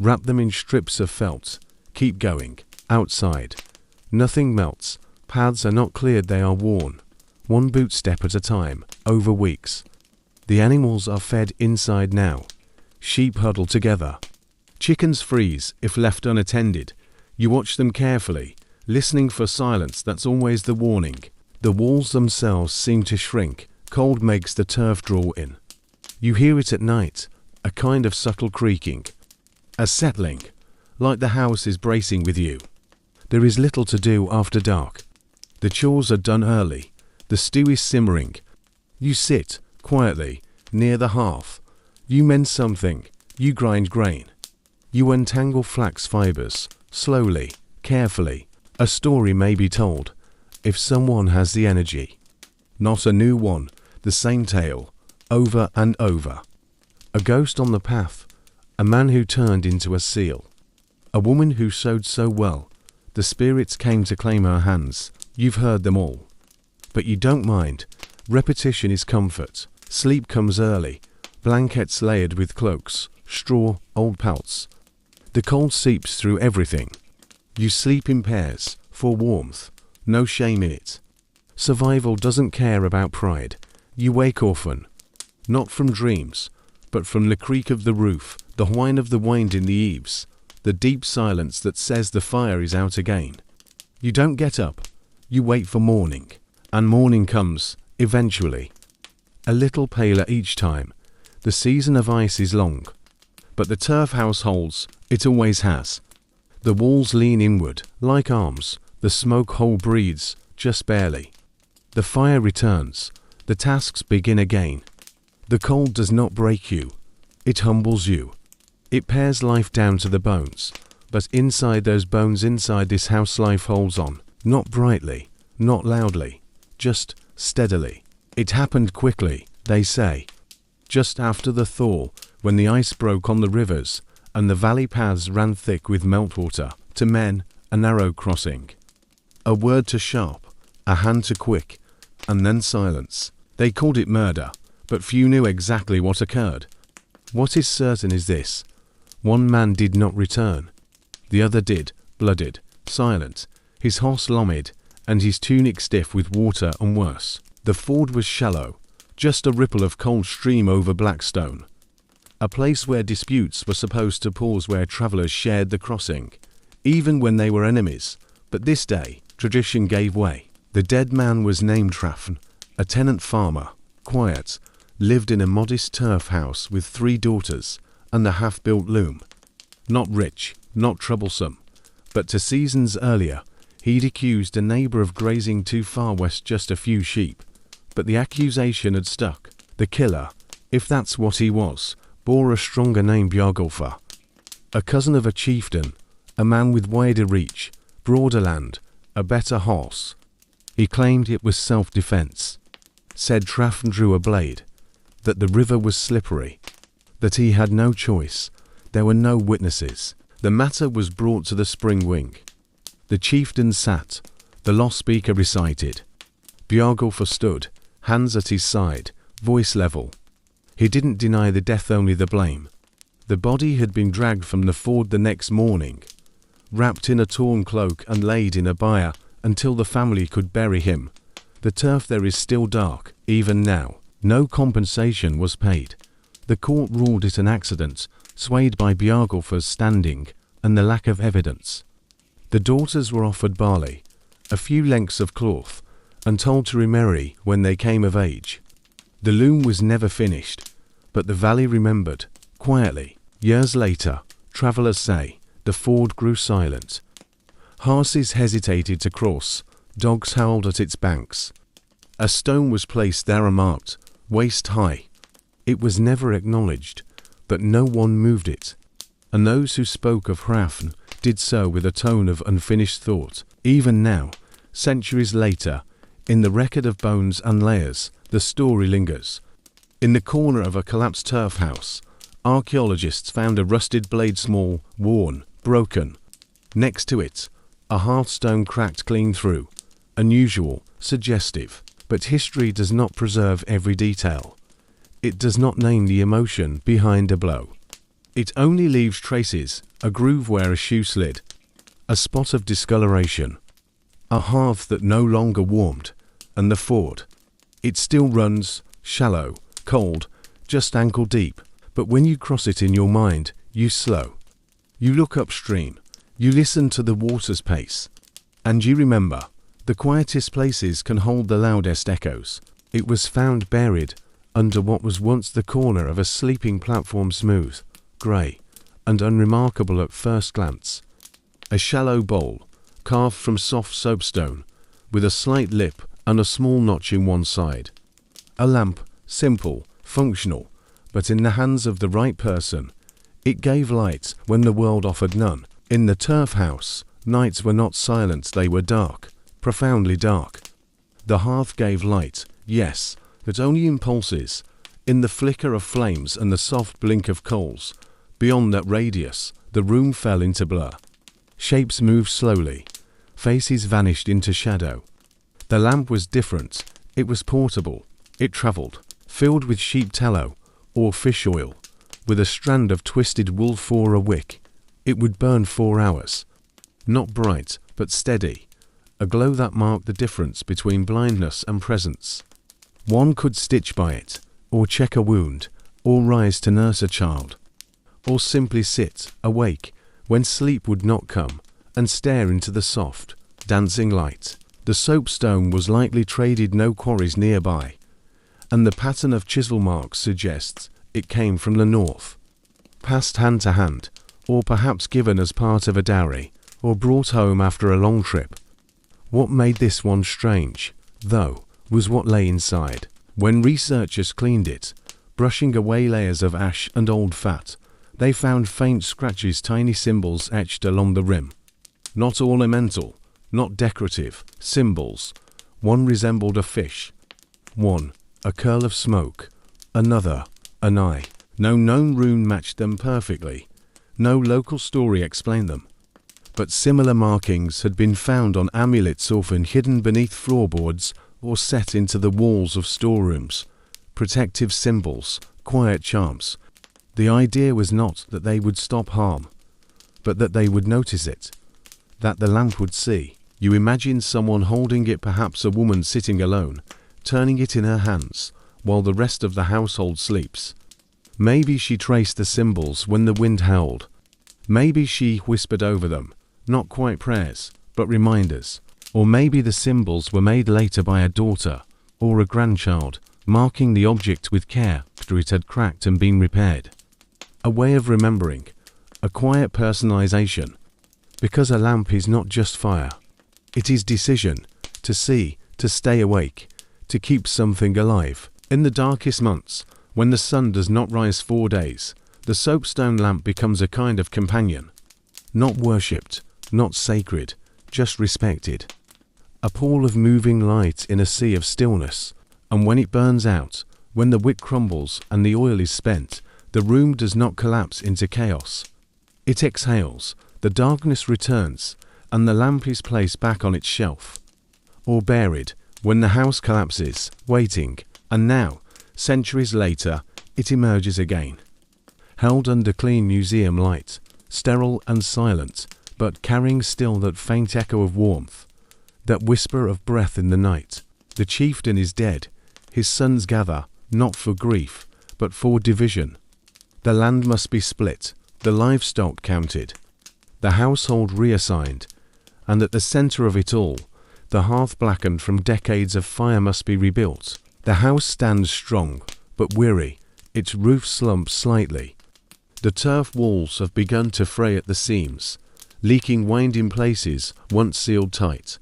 Wrap them in strips of felt. Keep going. Outside. Nothing melts. Paths are not cleared, they are worn. One boot step at a time, over weeks. The animals are fed inside now. Sheep huddle together. Chickens freeze if left unattended. You watch them carefully, listening for silence. That's always the warning. The walls themselves seem to shrink. Cold makes the turf draw in. You hear it at night, a kind of subtle creaking. A settling, like the house is bracing with you. There is little to do after dark. The chores are done early. The stew is simmering. You sit, quietly, near the hearth. You mend something. You grind grain. You untangle flax fibers, slowly, carefully. A story may be told, if someone has the energy. Not a new one, the same tale, over and over. A ghost on the path, a man who turned into a seal. A woman who sewed so well, the spirits came to claim her hands. You've heard them all. But you don't mind. Repetition is comfort. Sleep comes early. Blankets layered with cloaks, straw, old pelts. The cold seeps through everything. You sleep in pairs, for warmth. No shame in it. Survival doesn't care about pride. You wake often. Not from dreams, but from the creak of the roof, the whine of the wind in the eaves, the deep silence that says the fire is out again. You don't get up, you wait for morning, and morning comes, eventually. A little paler each time. The season of ice is long, but the turf house holds, it always has. The walls lean inward, like arms, the smoke hole breathes, just barely. The fire returns, the tasks begin again. The cold does not break you, it humbles you. It pares life down to the bones, but inside those bones, inside this house, life holds on, not brightly, not loudly, just steadily. It happened quickly, they say, just after the thaw, when the ice broke on the rivers, and the valley paths ran thick with meltwater, to men, a narrow crossing. A word to sharp, a hand to quick, and then silence. They called it murder, but few knew exactly what occurred. What is certain is this: one man did not return. The other did, blooded, silent, his horse lommed, and his tunic stiff with water and worse. The ford was shallow, just a ripple of cold stream over black stone. A place where disputes were supposed to pause, where travellers shared the crossing, even when they were enemies. But this day, tradition gave way. The dead man was named Trafn, a tenant farmer, quiet, lived in a modest turf house with 3 daughters and a half-built loom. Not rich, not troublesome, but to seasons earlier, he'd accused a neighbour of grazing too far west just a few sheep. But the accusation had stuck. The killer, if that's what he was, bore a stronger name: Bjargolfr. A cousin of a chieftain, a man with wider reach, broader land, a better horse. He claimed it was self-defence. Said Trafn drew a blade, that the river was slippery, that he had no choice. There were no witnesses. The matter was brought to the spring wing. The chieftain sat, the law speaker recited. Bjargolfr stood, hands at his side, voice level. He didn't deny the death, only the blame. The body had been dragged from the ford the next morning, wrapped in a torn cloak and laid in a byre until the family could bury him. The turf there is still dark, even now. No compensation was paid. The court ruled it an accident, swayed by Bjargolfr's standing and the lack of evidence. The daughters were offered barley, a few lengths of cloth, and told to remarry when they came of age. The loom was never finished, but the valley remembered, quietly. Years later, travellers say, the ford grew silent. Horses hesitated to cross, dogs howled at its banks. A stone was placed there marked, waist high. It was never acknowledged, but no one moved it. And those who spoke of Hrafn did so with a tone of unfinished thought. Even now, centuries later, in the record of bones and layers, the story lingers. In the corner of a collapsed turf house, archaeologists found a rusted blade, small, worn, broken. Next to it, a hearthstone cracked clean through. Unusual, suggestive. But history does not preserve every detail. It does not name the emotion behind a blow. It only leaves traces, a groove where a shoe slid, a spot of discoloration, a hearth that no longer warmed, and the ford. It still runs, shallow, cold, just ankle deep, but when you cross it in your mind, you slow. You look upstream, you listen to the water's pace, and you remember, the quietest places can hold the loudest echoes. It was found buried under what was once the corner of a sleeping platform, smooth, grey, and unremarkable at first glance. A shallow bowl, carved from soft soapstone, with a slight lip and a small notch in one side. A lamp, simple, functional, but in the hands of the right person, it gave light when the world offered none. In the turf house, nights were not silent, they were dark, profoundly dark. The hearth gave light, yes, but only impulses, in the flicker of flames and the soft blink of coals. Beyond that radius, the room fell into blur. Shapes moved slowly, faces vanished into shadow. The lamp was different, it was portable, it travelled, filled with sheep tallow or fish oil, with a strand of twisted wool for a wick. It would burn 4 hours. Not bright, but steady, a glow that marked the difference between blindness and presence. One could stitch by it, or check a wound, or rise to nurse a child. or simply sit, awake, when sleep would not come, and stare into the soft, dancing light. The soapstone was likely traded no quarries nearby, and the pattern of chisel marks suggests it came from the north. Passed hand to hand, or perhaps given as part of a dowry, or brought home after a long trip. What made this one strange, though, was what lay inside. When researchers cleaned it, brushing away layers of ash and old fat, they found faint scratches, tiny symbols etched along the rim. Not ornamental, not decorative, symbols. One resembled a fish. One, a curl of smoke. Another, an eye. No known rune matched them perfectly. No local story explained them. But similar markings had been found on amulets often hidden beneath floorboards or set into the walls of storerooms. Protective symbols, quiet charms. The idea was not that they would stop harm, but that they would notice it, that the lamp would see. You imagine someone holding it, perhaps a woman sitting alone, turning it in her hands, while the rest of the household sleeps. Maybe she traced the symbols when the wind howled. Maybe she whispered over them, not quite prayers, but reminders. Or maybe the symbols were made later by a daughter or a grandchild, marking the object with care after it had cracked and been repaired. A way of remembering, a quiet personalization, because a lamp is not just fire. It is decision, to see, to stay awake, to keep something alive. In the darkest months, when the sun does not rise 4 days, the soapstone lamp becomes a kind of companion. Not worshipped, not sacred, just respected. A pool of moving light in a sea of stillness. And when it burns out, when the wick crumbles and the oil is spent, the room does not collapse into chaos. It exhales, the darkness returns, and the lamp is placed back on its shelf. Or buried, when the house collapses, waiting, and now, centuries later, it emerges again. Held under clean museum light, sterile and silent, but carrying still that faint echo of warmth, that whisper of breath in the night. The chieftain is dead. His sons gather, not for grief, but for division. The land must be split, the livestock counted, the household reassigned, and at the center of it all, the hearth blackened from decades of fire must be rebuilt. The house stands strong, but weary, its roof slumps slightly. The turf walls have begun to fray at the seams, leaking wind in places once sealed tight.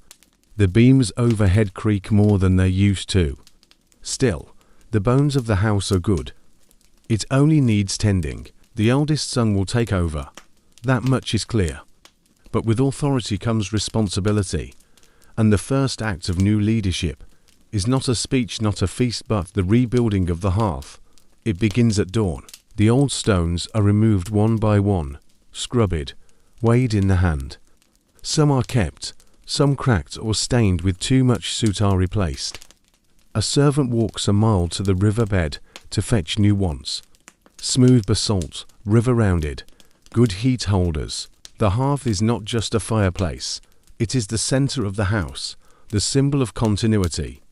The beams overhead creak more than they used to. Still, the bones of the house are good. It only needs tending. The eldest son will take over. That much is clear. But with authority comes responsibility, and the first act of new leadership is not a speech, not a feast, but the rebuilding of the hearth. It begins at dawn. The old stones are removed one by one, scrubbed, weighed in the hand. Some are kept, some cracked or stained with too much soot are replaced. A servant walks a mile to the riverbed to fetch new ones. Smooth basalt, river-rounded, good heat holders. The hearth is not just a fireplace. It is the center of the house, the symbol of continuity.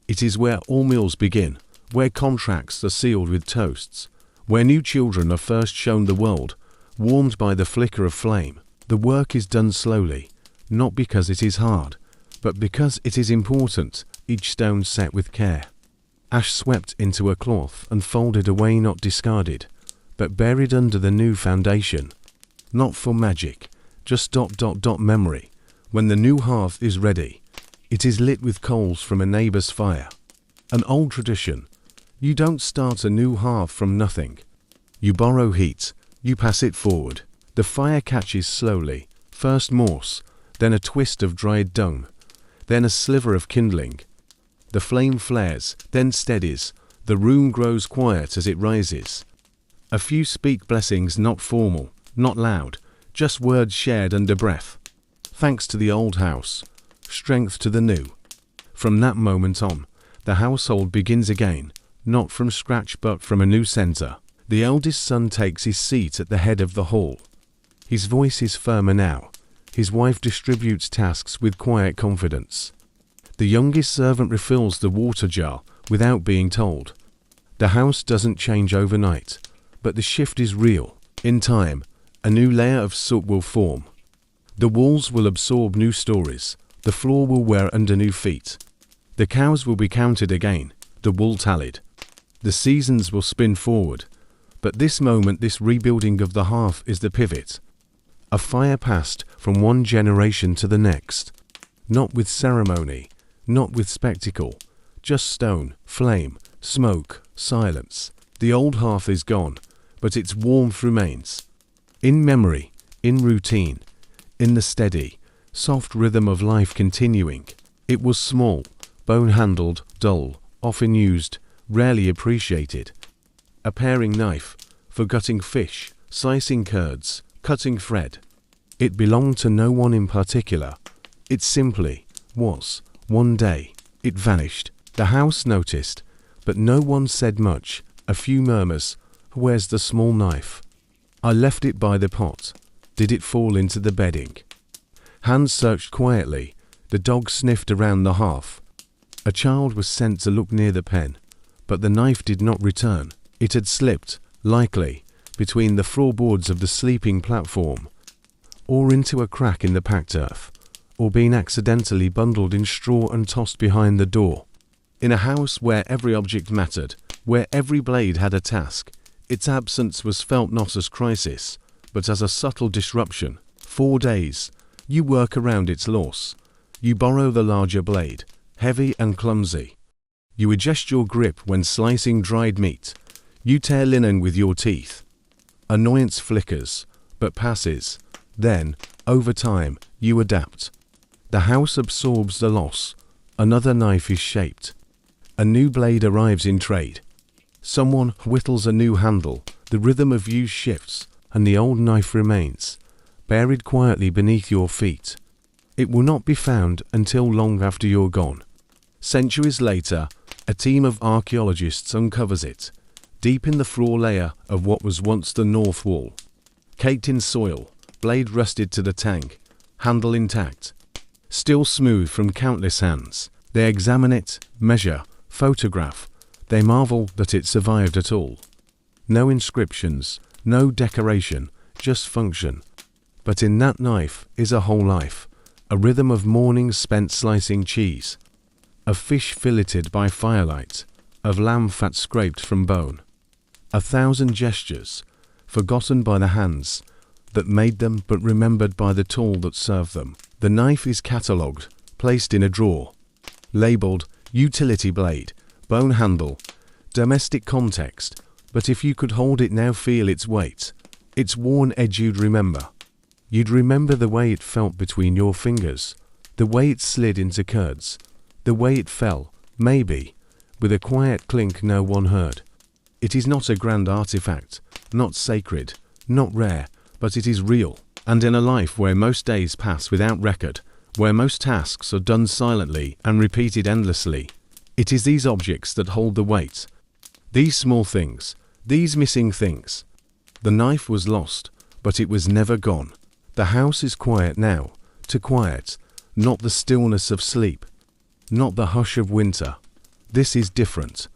It is where all meals begin, where contracts are sealed with toasts, where new children are first shown the world, warmed by the flicker of flame. The work is done slowly, not because it is hard, but because it is important, each stone set with care. Ash swept into a cloth and folded away, not discarded, but buried under the new foundation. Not for magic, just memory. When the new hearth is ready, it is lit with coals from a neighbor's fire. An old tradition. You don't start a new hearth from nothing. You borrow heat, you pass it forward. The fire catches slowly, first moss, then a twist of dried dung, then a sliver of kindling. The flame flares, then steadies. The room grows quiet as it rises. A few speak blessings, not formal, not loud, just words shared under breath. Thanks to the old house, strength to the new. From that moment on, the household begins again, not from scratch but from a new center. The eldest son takes his seat at the head of the hall. His voice is firmer now. His wife distributes tasks with quiet confidence. The youngest servant refills the water jar without being told. The house doesn't change overnight, but the shift is real. In time, a new layer of soot will form. The walls will absorb new stories, the floor will wear under new feet. The cows will be counted again, the wool tallied. The seasons will spin forward. But this moment, this rebuilding of the hearth is the pivot. A fire passed from one generation to the next. Not with ceremony, not with spectacle, just stone, flame, smoke, silence. The old hearth is gone, but its warmth remains. In memory, in routine, in the steady, soft rhythm of life continuing. It was small, bone-handled, dull, often used, rarely appreciated. A paring knife, for gutting fish, slicing curds, cutting thread. It belonged to no one in particular. It simply was. One day, it vanished. The house noticed, but no one said much. A few murmurs. Where's the small knife? I left it by the pot. Did it fall into the bedding? Hands searched quietly. The dog sniffed around the hearth. A child was sent to look near the pen, but the knife did not return. It had slipped, likely, between the floorboards of the sleeping platform, or into a crack in the packed earth, or been accidentally bundled in straw and tossed behind the door. In a house where every object mattered, where every blade had a task, its absence was felt not as crisis, but as a subtle disruption. 4 days. You work around its loss. You borrow the larger blade, heavy and clumsy. You adjust your grip when slicing dried meat. You tear linen with your teeth. Annoyance flickers, but passes. Then, over time, you adapt. The house absorbs the loss. Another knife is shaped. A new blade arrives in trade. Someone whittles a new handle. The rhythm of use shifts, and the old knife remains, buried quietly beneath your feet. It will not be found until long after you're gone. Centuries later, a team of archaeologists uncovers it, deep in the floor layer of what was once the north wall. Caked in soil, blade rusted to the tang, handle intact, still smooth from countless hands. They examine it, measure, photograph. They marvel that it survived at all. No inscriptions, no decoration, just function. But in that knife is a whole life, a rhythm of mornings spent slicing cheese, of fish filleted by firelight, of lamb fat scraped from bone. 1,000 gestures, forgotten by the hands that made them but remembered by the tool that served them. The knife is catalogued, placed in a drawer, labeled utility blade, bone handle, domestic context, but if you could hold it now, feel its weight, its worn edge, you'd remember. You'd remember the way it felt between your fingers, the way it slid into curds, the way it fell, maybe, with a quiet clink no one heard. It is not a grand artifact, not sacred, not rare, but it is real. And in a life where most days pass without record, where most tasks are done silently and repeated endlessly, it is these objects that hold the weight. These small things, these missing things. The knife was lost, but it was never gone. The house is quiet now, too quiet, not the stillness of sleep, not the hush of winter. This is different.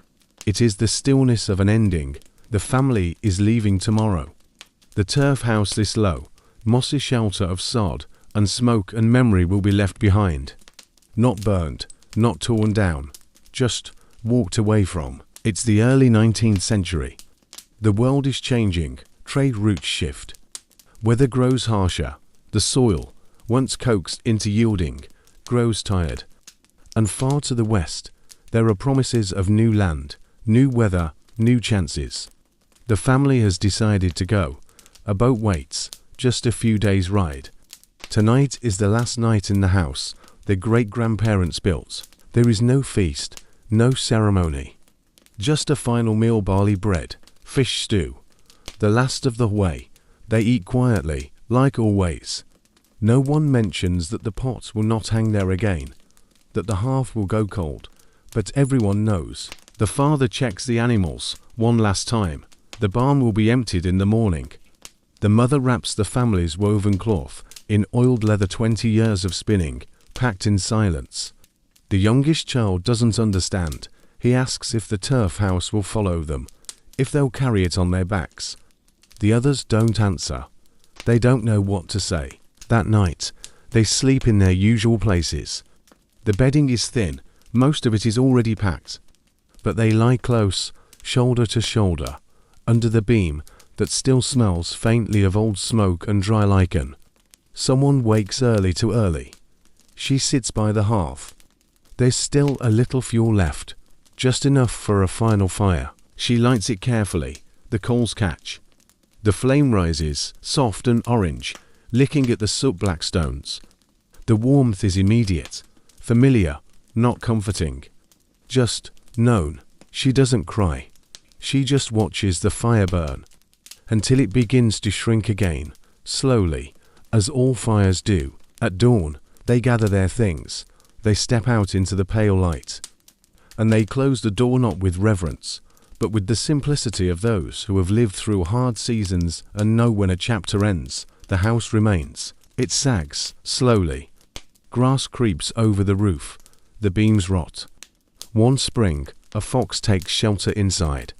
It is the stillness of an ending. The family is leaving tomorrow. The turf house this low, mossy shelter of sod and smoke and memory will be left behind. Not burned, not torn down, just walked away from. It's the early 19th century. The world is changing, trade routes shift. Weather grows harsher, the soil, once coaxed into yielding, grows tired. And far to the west, there are promises of new land, new weather, new chances. The family has decided to go. A boat waits, just a few days' ride. Tonight is the last night in the house their great-grandparents built. There is no feast, no ceremony. Just a final meal, barley bread, fish stew. The last of the way. They eat quietly, like always. No one mentions that the pot will not hang there again, that the hearth will go cold, but everyone knows. The father checks the animals one last time. The barn will be emptied in the morning. The mother wraps the family's woven cloth in oiled leather, 20 years of spinning, packed in silence. The youngest child doesn't understand. He asks if the turf house will follow them, if they'll carry it on their backs. The others don't answer. They don't know what to say. That night, they sleep in their usual places. The bedding is thin, most of it is already packed. But they lie close, shoulder to shoulder, under the beam that still smells faintly of old smoke and dry lichen. Someone wakes early too early. She sits by the hearth. There's still a little fuel left, just enough for a final fire. She lights it carefully. The coals catch. The flame rises, soft and orange, licking at the soot-black stones. The warmth is immediate, familiar, not comforting. Just known. She doesn't cry. She just watches the fire burn, until it begins to shrink again, slowly, as all fires do. At dawn, they gather their things. They step out into the pale light. And they close the door not with reverence, but with the simplicity of those who have lived through hard seasons and know when a chapter ends, the house remains. It sags, slowly. Grass creeps over the roof. The beams rot. One spring, a fox takes shelter inside.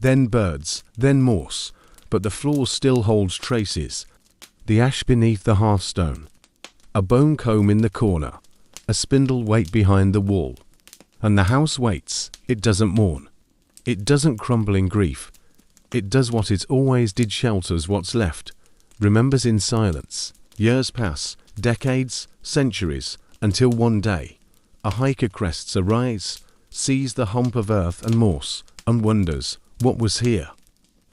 Then birds, then moss, but the floor still holds traces. The ash beneath the hearthstone. A bone comb in the corner. A spindle weight behind the wall. And the house waits. It doesn't mourn. It doesn't crumble in grief. It does what it always did, shelters what's left, remembers in silence. Years pass, decades, centuries, until one day, a hiker crests a rise, sees the hump of earth and moss, and wonders, what was here?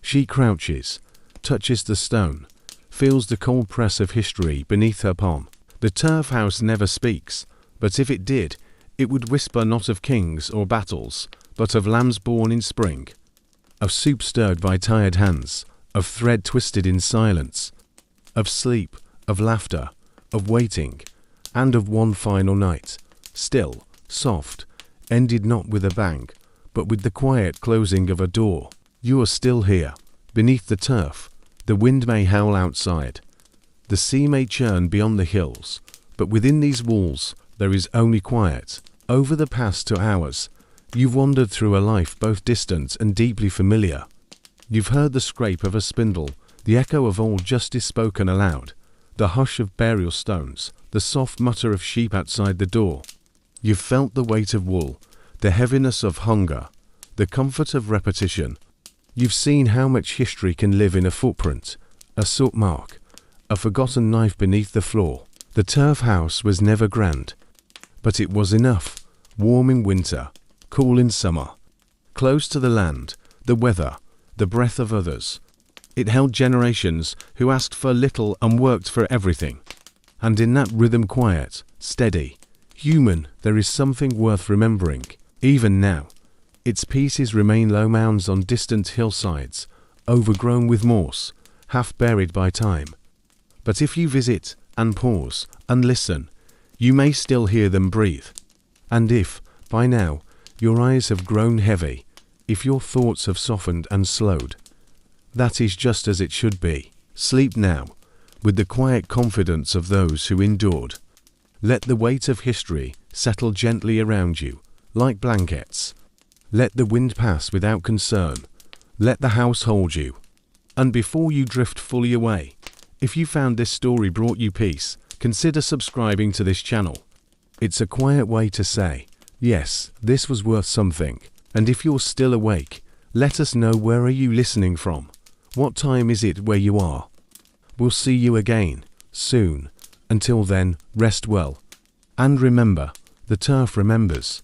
She crouches, touches the stone, feels the cold press of history beneath her palm. The turf house never speaks, but if it did, it would whisper not of kings or battles, but of lambs born in spring, of soup stirred by tired hands, of thread twisted in silence, of sleep, of laughter, of waiting, and of one final night, still, soft, ended not with a bang, but with the quiet closing of a door. You are still here, beneath the turf. The wind may howl outside. The sea may churn beyond the hills, but within these walls there is only quiet. Over the past 2 hours, you've wandered through a life both distant and deeply familiar. You've heard the scrape of a spindle, the echo of old justice spoken aloud, the hush of burial stones, the soft mutter of sheep outside the door. You've felt the weight of wool, the heaviness of hunger, the comfort of repetition. You've seen how much history can live in a footprint, a soot mark, a forgotten knife beneath the floor. The turf house was never grand, but it was enough, warm in winter, cool in summer, close to the land, the weather, the breath of others. It held generations who asked for little and worked for everything. And in that rhythm, quiet, steady, human, there is something worth remembering. Even now, its pieces remain low mounds on distant hillsides, overgrown with moss, half buried by time. But if you visit, and pause, and listen, you may still hear them breathe. And if, by now, your eyes have grown heavy, if your thoughts have softened and slowed, that is just as it should be. Sleep now, with the quiet confidence of those who endured. Let the weight of history settle gently around you, like blankets. Let the wind pass without concern. Let the house hold you. And before you drift fully away, if you found this story brought you peace, consider subscribing to this channel. It's a quiet way to say, yes, this was worth something. And if you're still awake, let us know, where are you listening from? What time is it where you are? We'll see you again, soon. Until then, rest well. And remember, the turf remembers.